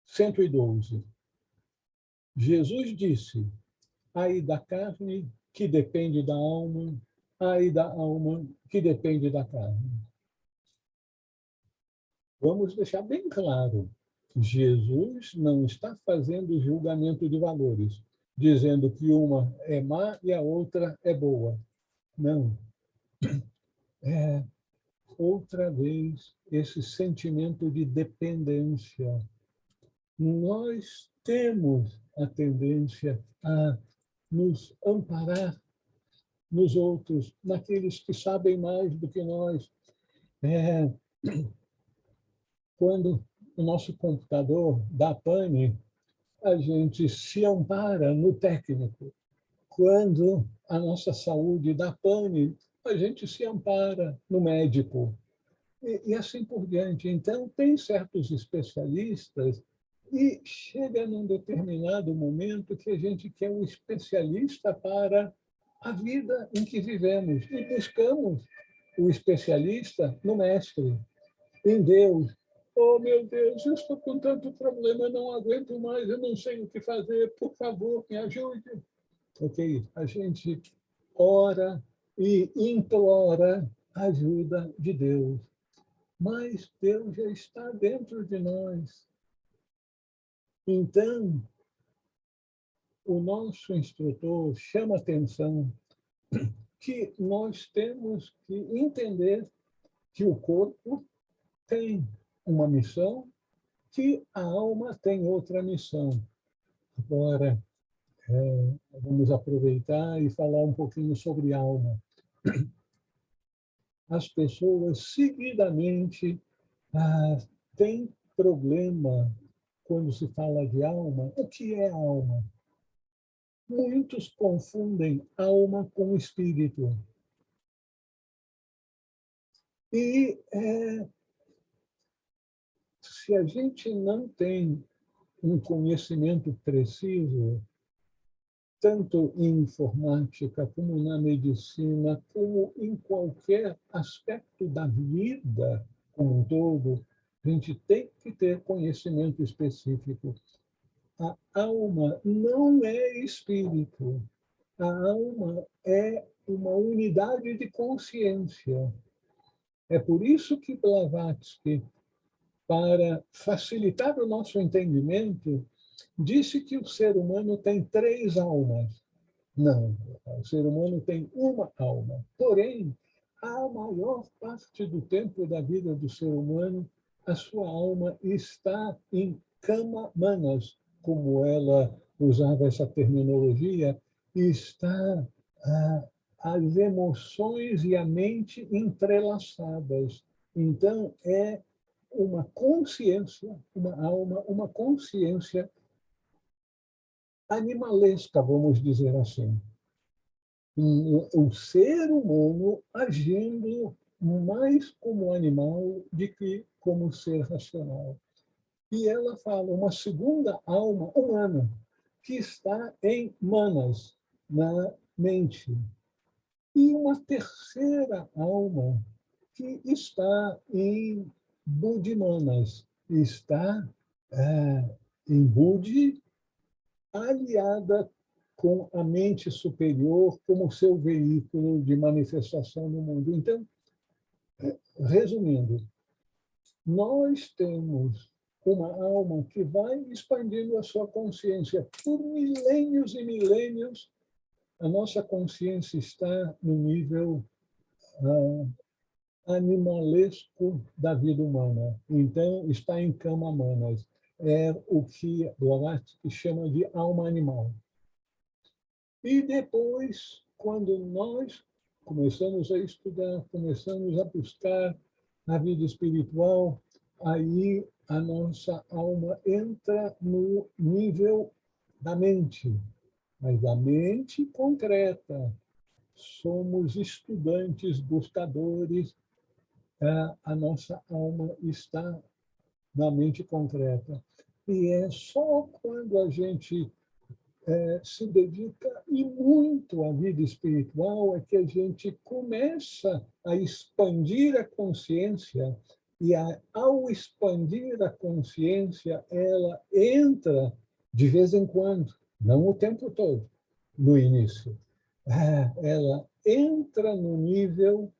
112. Jesus disse: ai da carne que depende da alma, ai da alma que depende da carne. Vamos deixar bem claro, Jesus não está fazendo julgamento de valores, dizendo que uma é má e a outra é boa. Não. Outra vez, esse sentimento de dependência. Nós temos a tendência a nos amparar nos outros, naqueles que sabem mais do que nós. Quando o nosso computador dá pane, a gente se ampara no técnico. Quando a nossa saúde dá pane, a gente se ampara no médico. E assim por diante. Então, tem certos especialistas e chega num determinado momento que a gente quer um especialista para a vida em que vivemos. E buscamos o especialista no Mestre, em Deus. Oh, meu Deus, eu estou com tanto problema, eu não aguento mais, eu não sei o que fazer, por favor, me ajude. Ok? A gente ora e implora a ajuda de Deus. Mas Deus já está dentro de nós. Então, o nosso instrutor chama atenção que nós temos que entender que o corpo tem uma missão, que a alma tem outra missão. Agora, vamos aproveitar e falar um pouquinho sobre alma. As pessoas seguidamente têm problema quando se fala de alma. O que é alma? Muitos confundem alma com espírito. E se a gente não tem um conhecimento preciso, tanto em informática, como na medicina, como em qualquer aspecto da vida como um todo, a gente tem que ter conhecimento específico. A alma não é espírito. A alma é uma unidade de consciência. É por isso que Blavatsky, para facilitar o nosso entendimento, disse que o ser humano tem 3 almas. Não, o ser humano tem uma alma. Porém, a maior parte do tempo da vida do ser humano, a sua alma está em kama manas, como ela usava essa terminologia, está as emoções e a mente entrelaçadas. Então, é uma consciência, uma alma, uma consciência animalesca, vamos dizer assim. O ser humano agindo mais como animal do que como ser racional. E ela fala uma segunda alma humana, que está em manas, na mente. E uma terceira alma, que está em budimanas, está em Budi, aliada com a mente superior como seu veículo de manifestação no mundo. Então, resumindo, nós temos uma alma que vai expandindo a sua consciência. Por milênios e milênios, a nossa consciência está no nível animalesco da vida humana. Então, está em kama manas. É o que Blavatsky chama de alma animal. E depois, quando nós começamos a estudar, começamos a buscar a vida espiritual, aí a nossa alma entra no nível da mente, mas da mente concreta. Somos estudantes, buscadores, a nossa alma está na mente concreta. E é só quando a gente se dedica e muito à vida espiritual é que a gente começa a expandir a consciência e ao expandir a consciência ela entra de vez em quando, não o tempo todo, no início. Ela entra no nível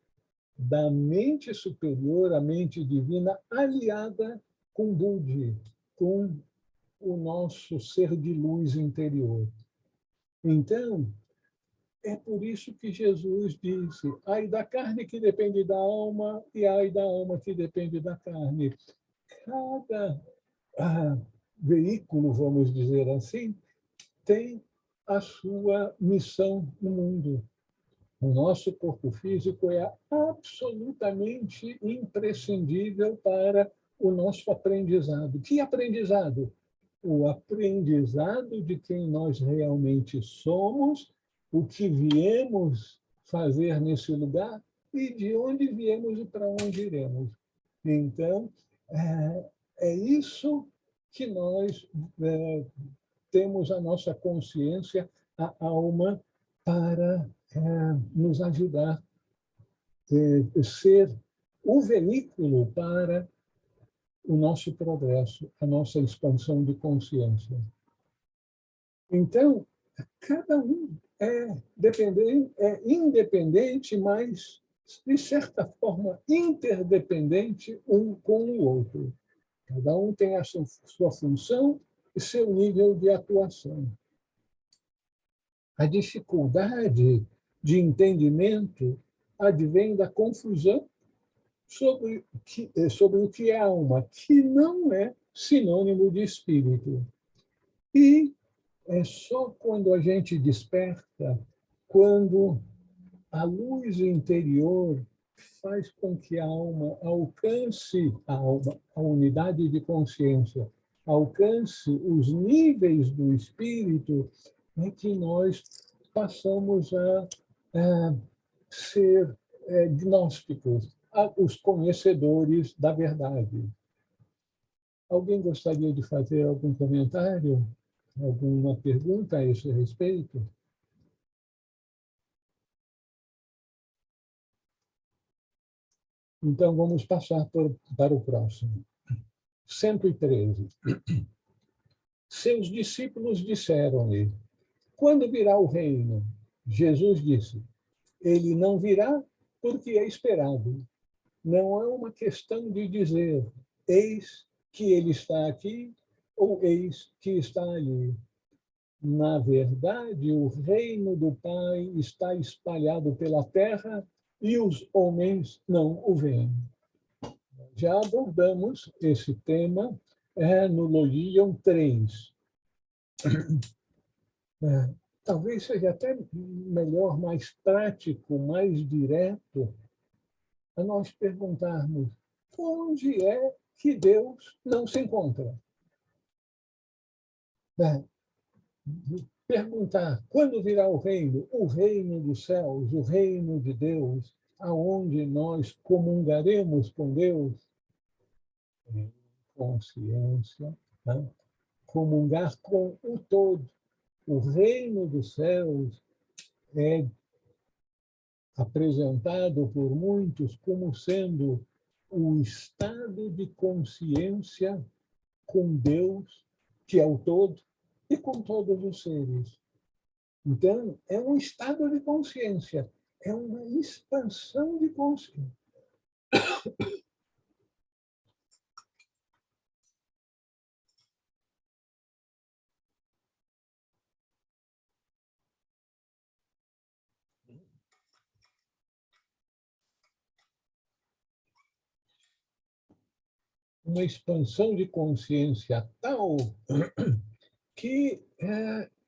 da mente superior, a mente divina, aliada com Budi, com o nosso ser de luz interior. Então, é por isso que Jesus disse: ai da carne que depende da alma e ai da alma que depende da carne. Cada veículo, vamos dizer assim, tem a sua missão no mundo. O nosso corpo físico é absolutamente imprescindível para o nosso aprendizado. Que aprendizado? O aprendizado de quem nós realmente somos, o que viemos fazer nesse lugar e de onde viemos e para onde iremos. Então, é isso que nós temos a nossa consciência, a alma, para nos ajudar a ser o veículo para o nosso progresso, a nossa expansão de consciência. Então, cada um é independente, mas, de certa forma, interdependente um com o outro. Cada um tem a sua função e seu nível de atuação. A dificuldade de entendimento advém da confusão sobre o que é alma, que não é sinônimo de espírito. E é só quando a gente desperta, quando a luz interior faz com que a alma alcance a unidade de consciência, alcance os níveis do espírito, é que nós passamos a ser gnósticos, os conhecedores da verdade. Alguém gostaria de fazer algum comentário? Alguma pergunta a esse respeito? Então, vamos passar para o próximo. 113. Seus discípulos disseram-lhe: quando virá o reino? Jesus disse: ele não virá porque é esperado. Não é uma questão de dizer, eis que ele está aqui ou eis que está ali. Na verdade, o reino do Pai está espalhado pela terra e os homens não o veem. Já abordamos esse tema no Logilion 3. Talvez seja até melhor, mais prático, mais direto, a nós perguntarmos onde é que Deus não se encontra. Perguntar quando virá o reino dos céus, o reino de Deus, aonde nós comungaremos com Deus, em consciência, né? Comungar com o todo. O reino dos céus é apresentado por muitos como sendo o estado de consciência com Deus, que é o todo, e com todos os seres. Então, é um estado de consciência, é uma expansão de consciência. Uma expansão de consciência tal que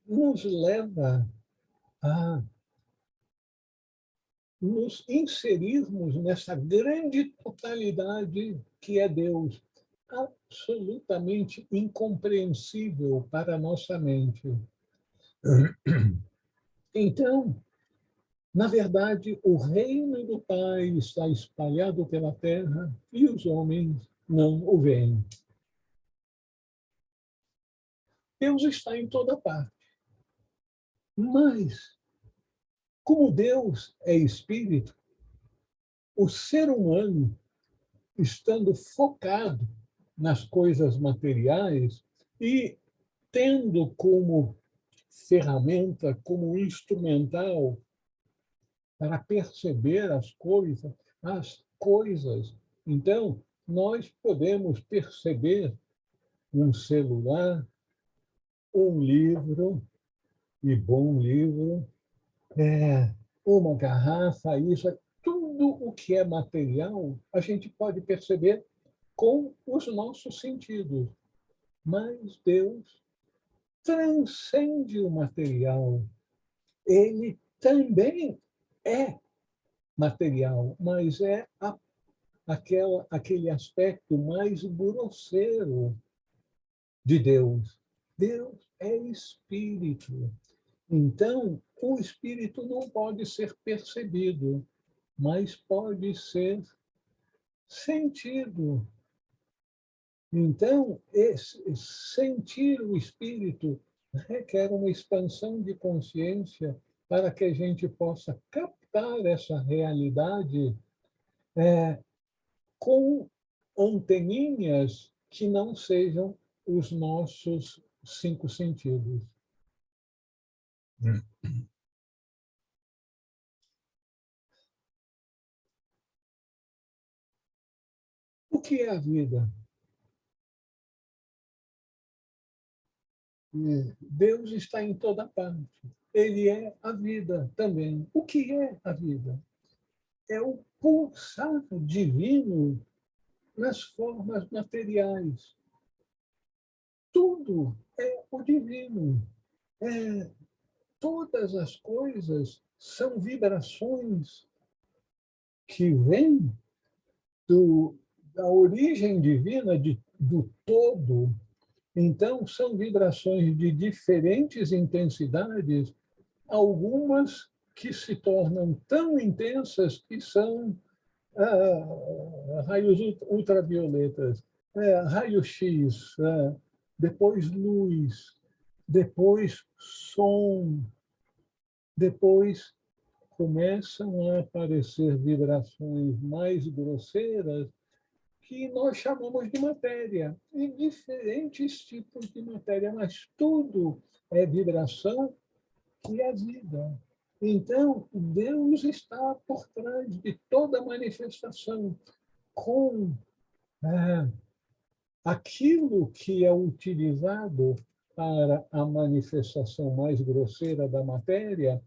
nos leva a nos inserirmos nessa grande totalidade que é Deus, absolutamente incompreensível para a nossa mente. Então, na verdade, o reino do Pai está espalhado pela terra e os homens não o veem. Deus está em toda parte. Mas, como Deus é espírito, o ser humano, estando focado nas coisas materiais e tendo como ferramenta, como instrumental para perceber as coisas. Então, nós podemos perceber um celular, um livro, e bom livro, uma garrafa, isso, tudo o que é material, a gente pode perceber com os nossos sentidos. Mas Deus transcende o material. Ele também é material, mas é aquele aspecto mais grosseiro de Deus. Deus é espírito. Então, o espírito não pode ser percebido, mas pode ser sentido. Então, sentir o espírito requer uma expansão de consciência para que a gente possa captar essa realidade com anteninhas que não sejam os nossos 5 sentidos. O que é a vida? Deus está em toda parte. Ele é a vida também. O que é a vida? É o pulsar divino nas formas materiais. Tudo é o divino. Todas as coisas são vibrações que vêm da origem divina do todo. Então, são vibrações de diferentes intensidades, algumas que se tornam tão intensas que são raios ultravioletas, raio-x, depois luz, depois som, depois começam a aparecer vibrações mais grosseiras que nós chamamos de matéria, e diferentes tipos de matéria, mas tudo é vibração e é vida. Então, Deus está por trás de toda manifestação, com aquilo que é utilizado para a manifestação mais grosseira da matéria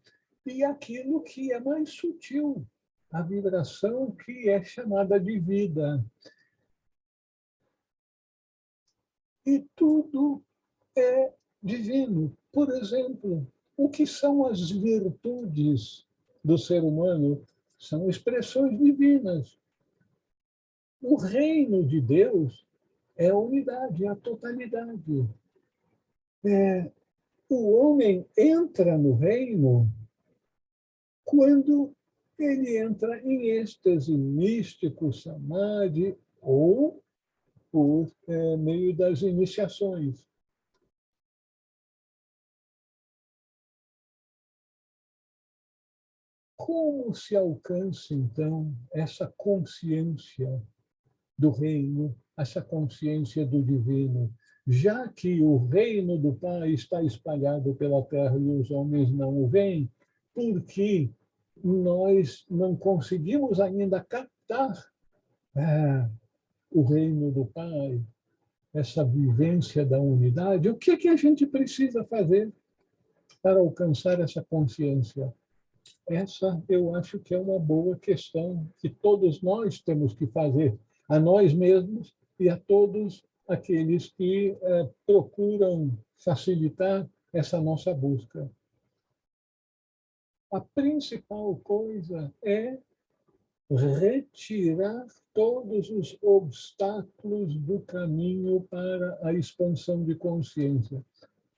e aquilo que é mais sutil, a vibração que é chamada de vida. E tudo é divino. Por exemplo, o que são as virtudes do ser humano? São expressões divinas. O reino de Deus é a unidade, é a totalidade. O homem entra no reino quando ele entra em êxtase místico, samadhi, ou por meio das iniciações. Como se alcança, então, essa consciência do reino, essa consciência do divino, já que o reino do Pai está espalhado pela terra e os homens não o veem, porque nós não conseguimos ainda captar o reino do Pai, essa vivência da unidade? O que a gente precisa fazer para alcançar essa consciência? Essa eu acho que é uma boa questão que todos nós temos que fazer, a nós mesmos e a todos aqueles que procuram facilitar essa nossa busca. a principal coisa é retirar todos os obstáculos do caminho para a expansão de consciência.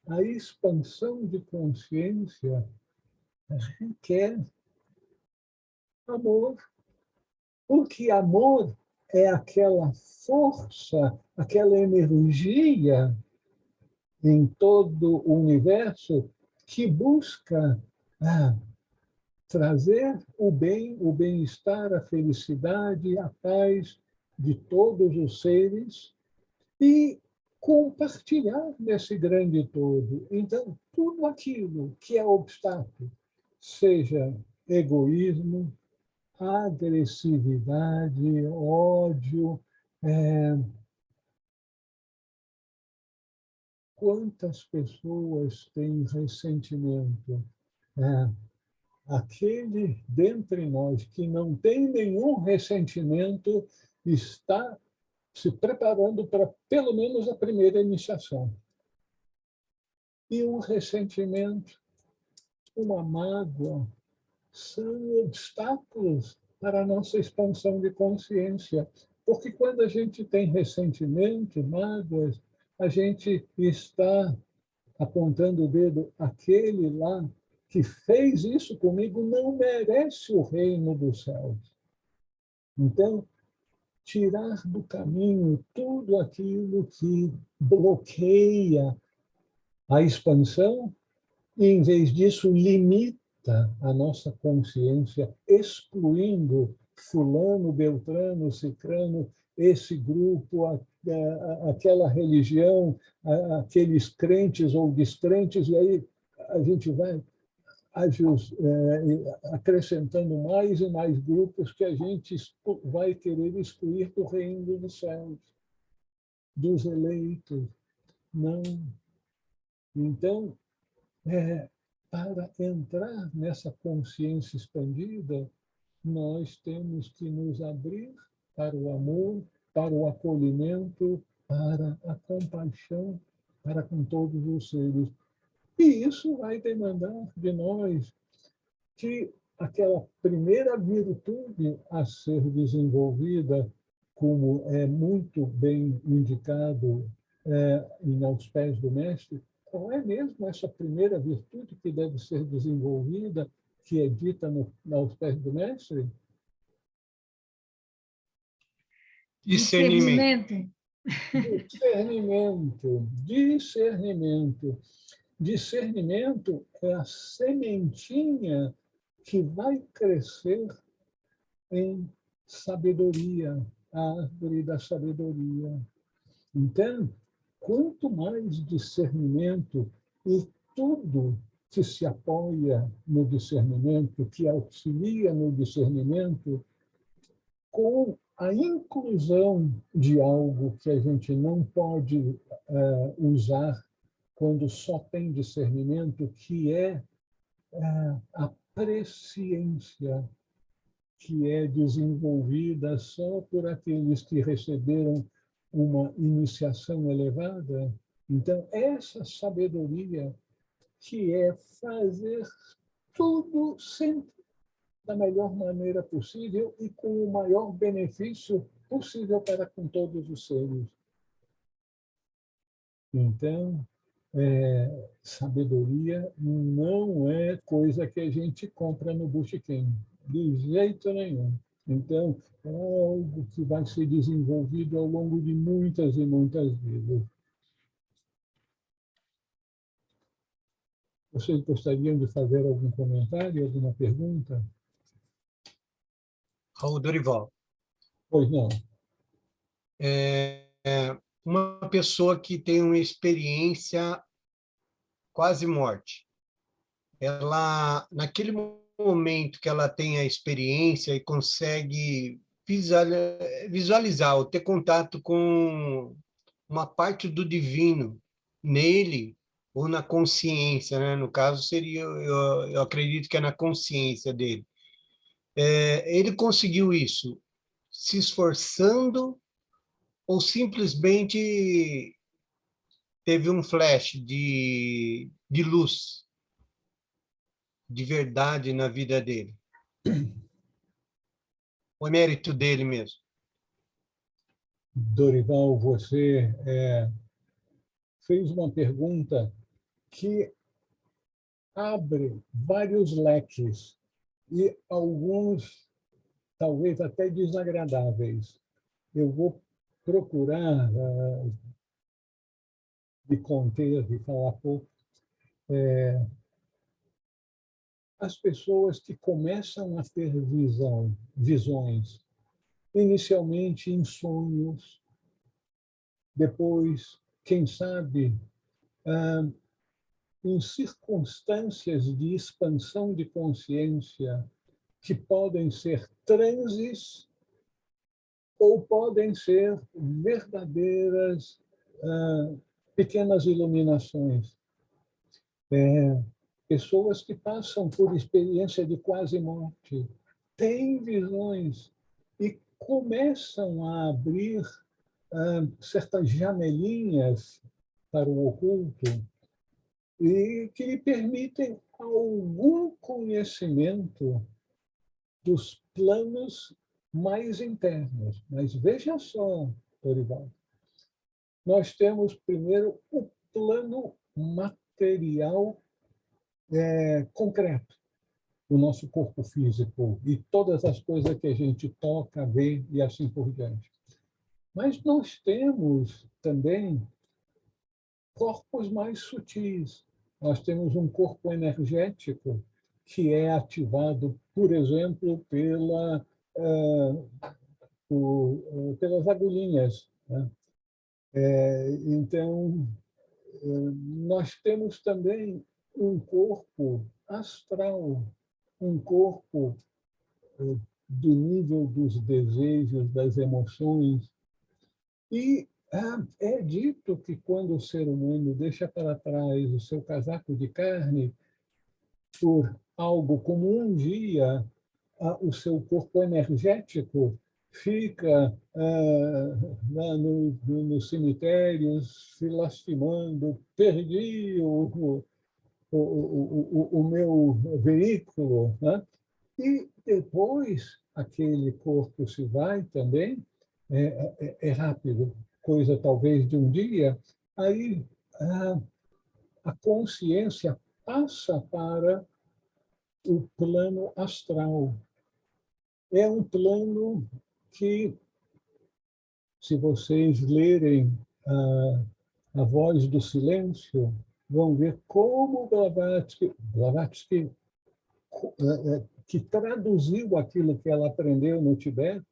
A expansão de consciência requer amor, porque amor é aquela força, aquela energia em todo o universo que busca trazer o bem, o bem-estar, a felicidade, a paz de todos os seres e compartilhar desse grande todo. Então, tudo aquilo que é obstáculo, seja egoísmo, agressividade, ódio, quantas pessoas têm ressentimento? Aquele dentre nós que não tem nenhum ressentimento está se preparando para, pelo menos, a primeira iniciação. E o ressentimento, uma mágoa, são obstáculos para a nossa expansão de consciência. Porque quando a gente tem ressentimento, mágoas, a gente está apontando o dedo, aquele lá que fez isso comigo não merece o reino dos céus. Então, tirar do caminho tudo aquilo que bloqueia a expansão e, em vez disso, limita a nossa consciência, excluindo fulano, beltrano, cicrano, esse grupo, aquela religião, aqueles crentes ou descrentes, e aí a gente vai acrescentando mais e mais grupos que a gente vai querer excluir do reino dos céus, dos eleitos. Não. Então, para entrar nessa consciência expandida, nós temos que nos abrir para o amor, para o acolhimento, para a compaixão, para com todos os seres. E isso vai demandar de nós que aquela primeira virtude a ser desenvolvida, como é muito bem indicado aos pés do Mestre, qual é mesmo essa primeira virtude que deve ser desenvolvida, que é dita aos pés do Mestre? Discernimento. Discernimento. Discernimento. Discernimento é a sementinha que vai crescer em sabedoria, a árvore da sabedoria. Então, quanto mais discernimento e tudo que se apoia no discernimento, que auxilia no discernimento, com a inclusão de algo que a gente não pode usar quando só tem discernimento, que é a presciência, que é desenvolvida só por aqueles que receberam uma iniciação elevada. Então, essa sabedoria que é fazer tudo sempre da melhor maneira possível e com o maior benefício possível para com todos os seres. Então, sabedoria não é coisa que a gente compra no botequim, de jeito nenhum. Então, é algo que vai ser desenvolvido ao longo de muitas e muitas vidas. Vocês gostariam de fazer algum comentário, alguma pergunta? Raul Dorival. Pois não. Uma pessoa que tem uma experiência quase morte. Ela, naquele momento que ela tem a experiência e consegue visualizar ou ter contato com uma parte do divino nele ou na consciência, né? No caso seria, eu acredito que é na consciência dele. Ele conseguiu isso se esforçando ou simplesmente teve um flash de luz? de verdade na vida dele? O mérito dele mesmo? Dorival, você fez uma pergunta que abre vários leques e alguns talvez até desagradáveis. Eu vou procurar me conter e falar pouco. As pessoas que começam a ter visões, inicialmente em sonhos, depois, quem sabe, em circunstâncias de expansão de consciência que podem ser transes ou podem ser verdadeiras pequenas iluminações. Pessoas que passam por experiência de quase morte, têm visões e começam a abrir certas janelinhas para o oculto e que lhe permitem algum conhecimento dos planos mais internos. Mas veja só, Dorival, nós temos primeiro o plano material concreto, o nosso corpo físico e todas as coisas que a gente toca, vê e assim por diante. Mas nós temos também corpos mais sutis. Nós temos um corpo energético que é ativado, por exemplo, pelas agulhinhas, né? Então, nós temos também um corpo astral, um corpo do nível dos desejos, das emoções. E é dito que quando o ser humano deixa para trás o seu casaco de carne por algo como um dia, o seu corpo energético fica nos cemitérios se lastimando, perdi o meu veículo, né? E depois aquele corpo se vai também, é rápido, coisa talvez de um dia, aí a consciência passa para o plano astral. É um plano que, se vocês lerem A Voz do Silêncio, vão ver como Blavatsky que traduziu aquilo que ela aprendeu no Tibete,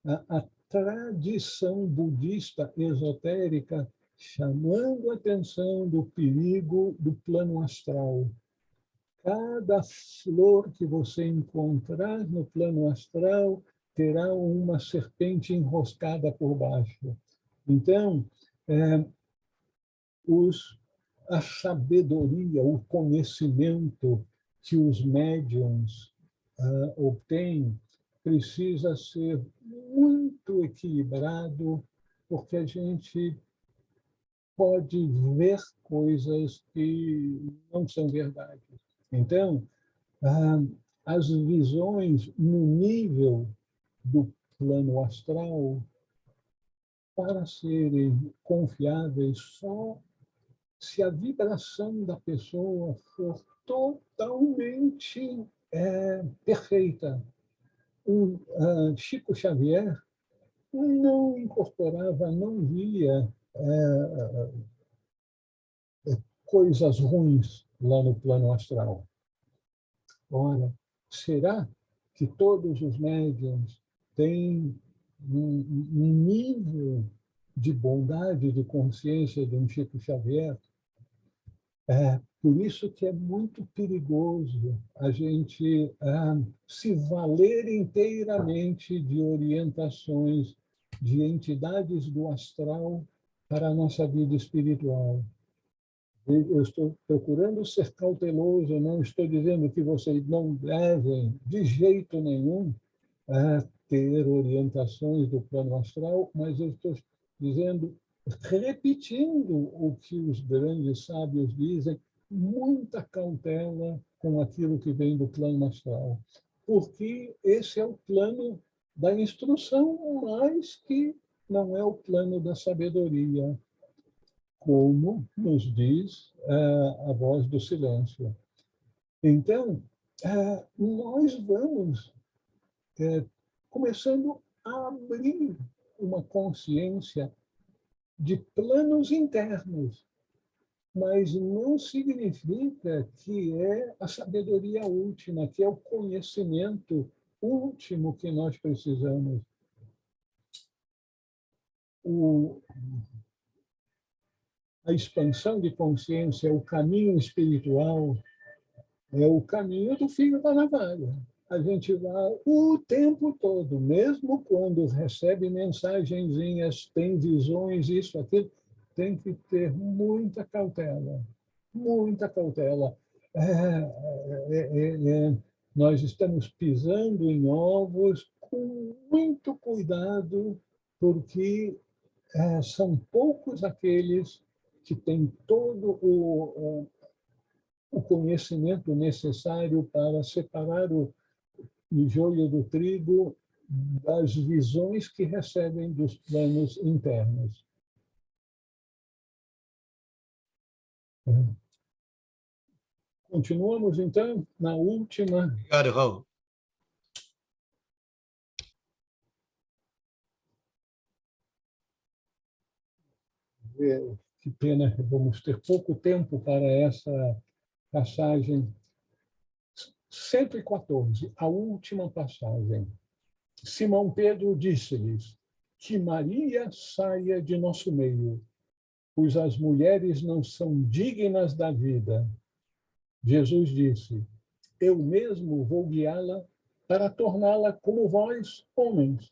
a tradição budista esotérica chamando a atenção do perigo do plano astral. Cada flor que você encontrar no plano astral terá uma serpente enroscada por baixo. Então, a sabedoria, o conhecimento que os médiums obtêm precisa ser muito equilibrado, porque a gente pode ver coisas que não são verdade. Então, as visões no nível do plano astral, para serem confiáveis, só se a vibração da pessoa for totalmente perfeita. O Chico Xavier não incorporava, não via coisas ruins lá no plano astral. Ora, será que todos os médiuns têm um nível de bondade, de consciência de um Chico Xavier? Por isso que é muito perigoso a gente se valer inteiramente de orientações de entidades do astral para a nossa vida espiritual. Eu estou procurando ser cauteloso, não estou dizendo que vocês não devem, de jeito nenhum, ter orientações do plano astral, mas eu estou dizendo, repetindo o que os grandes sábios dizem, muita cautela com aquilo que vem do plano astral, porque esse é o plano da instrução, mas que não é o plano da sabedoria, como nos diz a voz do silêncio. Então, nós vamos começando a abrir uma consciência de planos internos, mas não significa que é a sabedoria última, que é o conhecimento último que nós precisamos. A expansão de consciência, o caminho espiritual, é o caminho do fio da navalha. A gente vai o tempo todo, mesmo quando recebe mensagenzinhas, tem visões, isso, aquilo, tem que ter muita cautela, muita cautela. Nós estamos pisando em ovos com muito cuidado, porque são poucos aqueles que têm todo o conhecimento necessário para separar o joio do trigo das visões que recebem dos planos internos. Continuamos, então, na última. Obrigado, Raul. Que pena, vamos ter pouco tempo para essa passagem. 114, a última passagem. Simão Pedro disse-lhes: que Maria saia de nosso meio, pois as mulheres não são dignas da vida. Jesus disse: eu mesmo vou guiá-la para torná-la como vós, homens,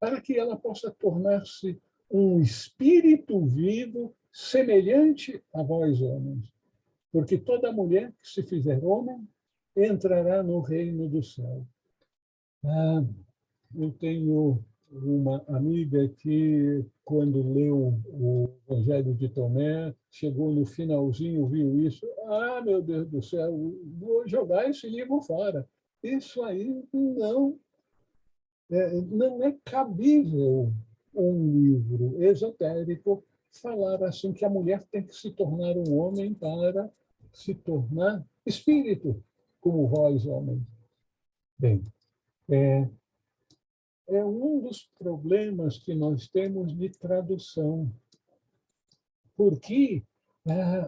para que ela possa tornar-se um espírito vivo semelhante a vós, homens. Porque toda mulher que se fizer homem entrará no reino do céu. Eu tenho uma amiga que, quando leu o Evangelho de Tomé, chegou no finalzinho, viu isso. Meu Deus do céu, vou jogar esse livro fora. Isso aí não é cabível um livro esotérico falar assim que a mulher tem que se tornar um homem para se tornar espírito, como vós, homens. Bem, é um dos problemas que nós temos de tradução, porque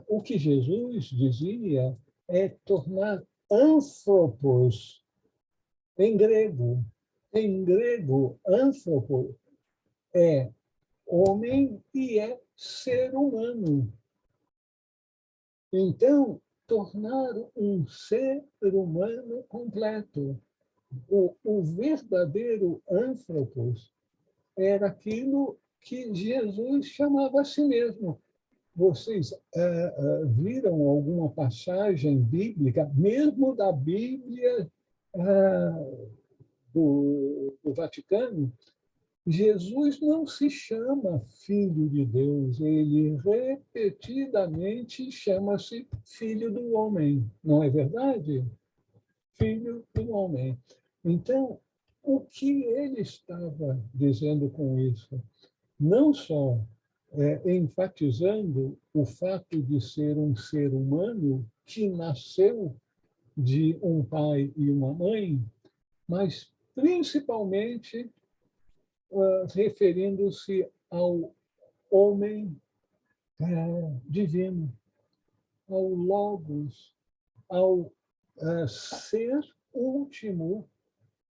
o que Jesus dizia é tornar anthropos em grego. Em grego, anthropo é homem e é ser humano. Então, tornar um ser humano completo. O verdadeiro anthropos era aquilo que Jesus chamava a si mesmo. Vocês viram alguma passagem bíblica, mesmo da Bíblia do Vaticano? Jesus não se chama Filho de Deus, ele repetidamente chama-se Filho do Homem, não é verdade? Filho do Homem. Então, o que ele estava dizendo com isso? Não só enfatizando o fato de ser um ser humano que nasceu de um pai e uma mãe, mas principalmente referindo-se ao homem divino, ao Logos, ao ser último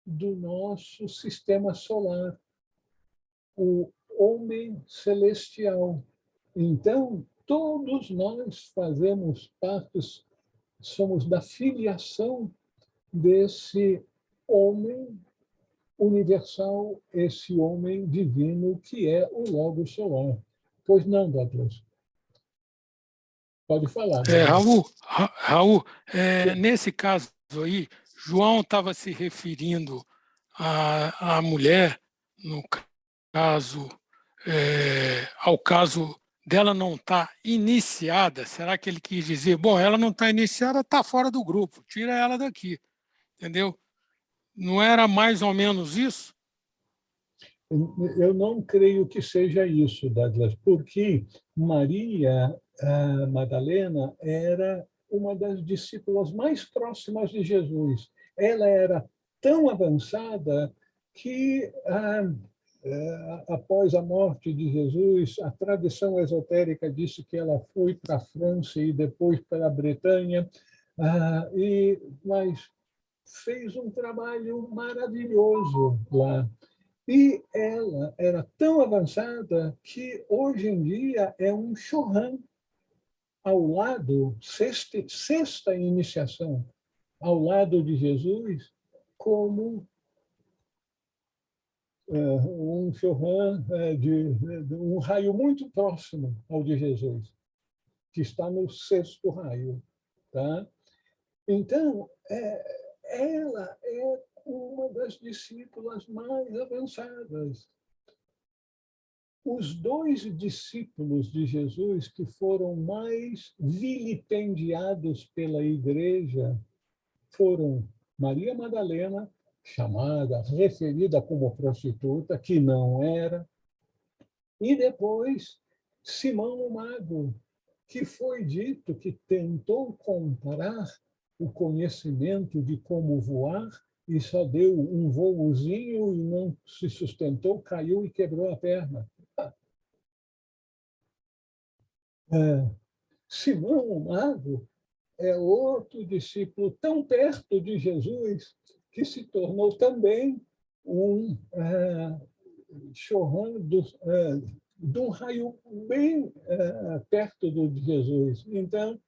do nosso sistema solar, o homem celestial. Então, todos nós fazemos parte, somos da filiação desse homem universal, esse homem divino que é o Logos solar. Pois não, Douglas? Pode falar. Raul, nesse caso aí, João estava se referindo à mulher, no caso, ao caso dela não estar iniciada, será que ele quis dizer, bom, ela não está iniciada, está fora do grupo, tira ela daqui, entendeu? Não era mais ou menos isso? Eu não creio que seja isso, Douglas, porque Maria Madalena era uma das discípulas mais próximas de Jesus. Ela era tão avançada que, após a morte de Jesus, a tradição esotérica disse que ela foi para a França e depois para a Bretanha, mas fez um trabalho maravilhoso lá. E ela era tão avançada que, hoje em dia, é um Chohan ao lado, sexta iniciação, ao lado de Jesus, como um Chohan de um raio muito próximo ao de Jesus, que está no sexto raio. Tá? Então, ela é uma das discípulas mais avançadas. Os dois discípulos de Jesus que foram mais vilipendiados pela igreja foram Maria Madalena, chamada, referida como prostituta, que não era, e depois Simão o Mago, que foi dito que tentou comparar o conhecimento de como voar e só deu um voozinho e não se sustentou, caiu e quebrou a perna. Simão o Mago é outro discípulo tão perto de Jesus que se tornou também um Chohan de um raio bem perto do de Jesus. Então,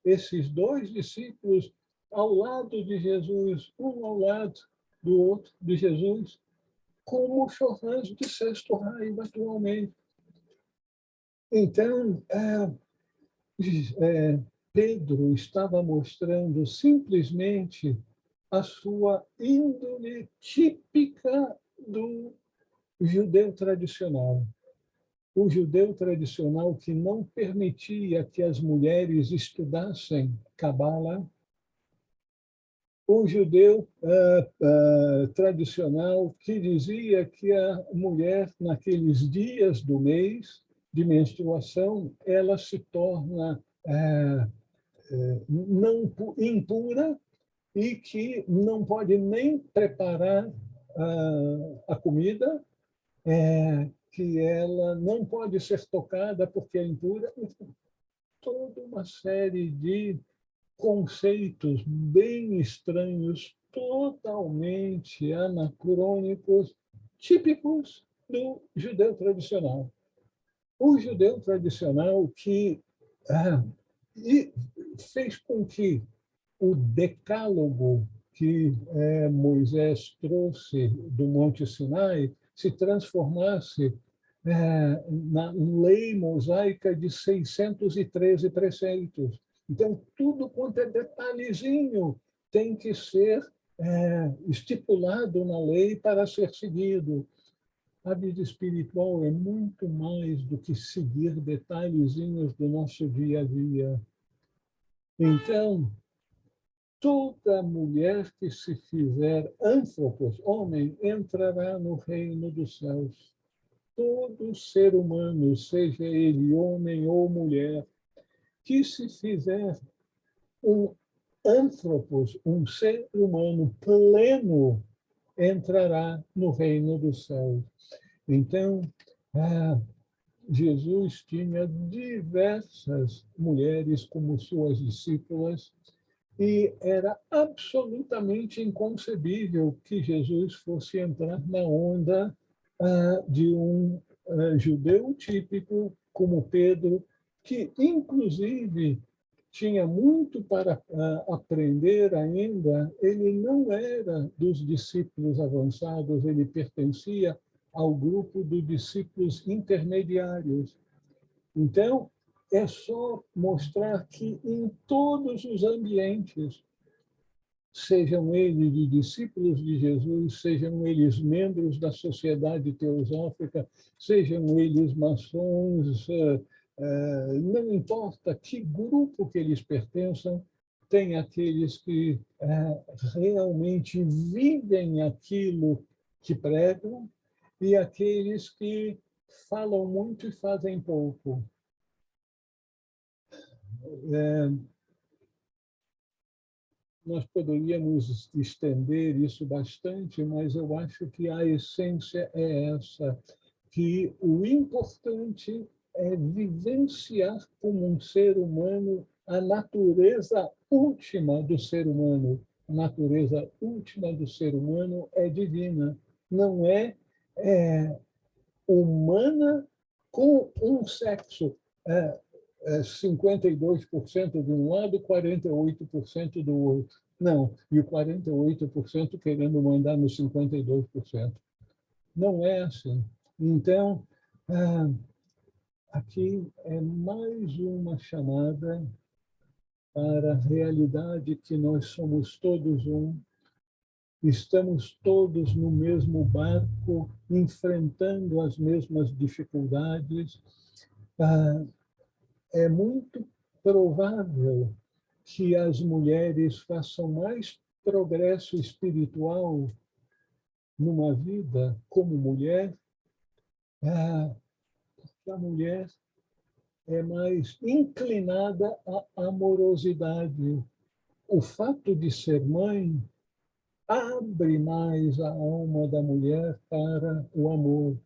esses dois discípulos ao lado de Jesus, um ao lado do outro de Jesus, como Chohans de sexto raio atualmente. Então, Pedro estava mostrando simplesmente a sua índole típica do judeu tradicional. O judeu tradicional que não permitia que as mulheres estudassem Cabala. O judeu tradicional que dizia que a mulher, naqueles dias do mês de menstruação, ela se torna não impura e que não pode nem preparar a comida, que ela não pode ser tocada porque é impura. Toda uma série de conceitos bem estranhos, totalmente anacrônicos, típicos do judeu tradicional. O judeu tradicional que fez com que o decálogo que Moisés trouxe do Monte Sinai se transformasse na lei mosaica de 613 preceitos. Então, tudo quanto é detalhezinho tem que ser estipulado na lei para ser seguido. A vida espiritual é muito mais do que seguir detalhezinhos do nosso dia a dia. Então, toda mulher que se fizer anthropos, homem, entrará no reino dos céus. Todo ser humano, seja ele homem ou mulher, que se fizer um anthropos, um ser humano pleno, entrará no reino dos céus. Então, Jesus tinha diversas mulheres como suas discípulas e era absolutamente inconcebível que Jesus fosse entrar na onda de um judeu típico como Pedro, que, inclusive, tinha muito para aprender ainda. Ele não era dos discípulos avançados, ele pertencia ao grupo dos discípulos intermediários. Então, é só mostrar que em todos os ambientes, sejam eles de discípulos de Jesus, sejam eles membros da sociedade teosófica, sejam eles maçons, não importa que grupo que eles pertençam, tem aqueles que realmente vivem aquilo que pregam e aqueles que falam muito e fazem pouco. Nós poderíamos estender isso bastante, mas eu acho que a essência é essa, que o importante é vivenciar como um ser humano a natureza última do ser humano. A natureza última do ser humano é divina, não é humana com um sexo. 52% de um lado, 48% do outro. Não, e o 48% querendo mandar nos 52%. Não é assim. Então, aqui é mais uma chamada para a realidade que nós somos todos um, estamos todos no mesmo barco, enfrentando as mesmas dificuldades. É muito provável que as mulheres façam mais progresso espiritual numa vida como mulher, porque a mulher é mais inclinada à amorosidade. O fato de ser mãe abre mais a alma da mulher para o amor,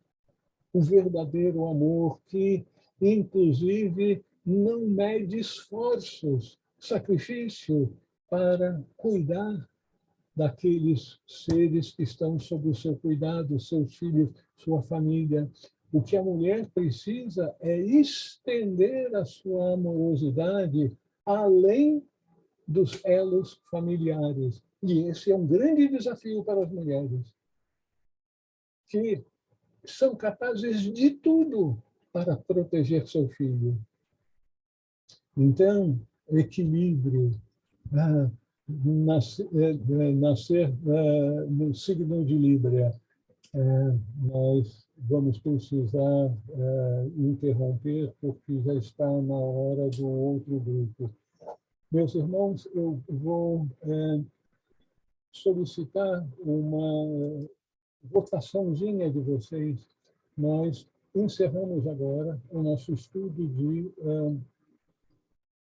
o verdadeiro amor que, inclusive, não mede esforços, sacrifício para cuidar daqueles seres que estão sob o seu cuidado, seus filhos, sua família. O que a mulher precisa é estender a sua amorosidade além dos elos familiares. E esse é um grande desafio para as mulheres, que são capazes de tudo para proteger seu filho. Então, equilíbrio, nascer no signo de Libra, nós vamos precisar interromper, porque já está na hora do outro grupo. Meus irmãos, eu vou solicitar uma votaçãozinha de vocês. Nós encerramos agora o nosso estudo de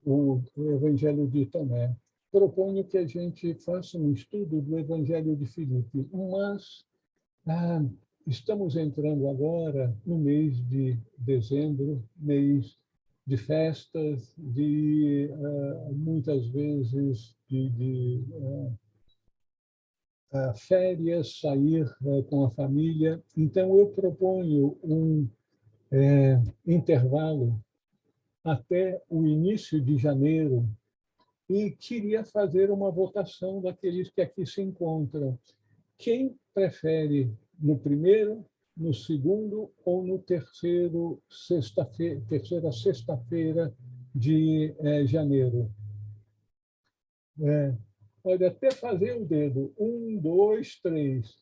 o Evangelho de Tomé. Proponho que a gente faça um estudo do Evangelho de Filipe, mas estamos entrando agora no mês de dezembro, mês de festas, de muitas vezes de férias, sair com a família. Então, eu proponho um intervalo até o início de janeiro e queria fazer uma votação daqueles que aqui se encontram. Quem prefere no primeiro, no segundo ou no terceira sexta-feira de janeiro? Pode até fazer o dedo. 1, 2, 3.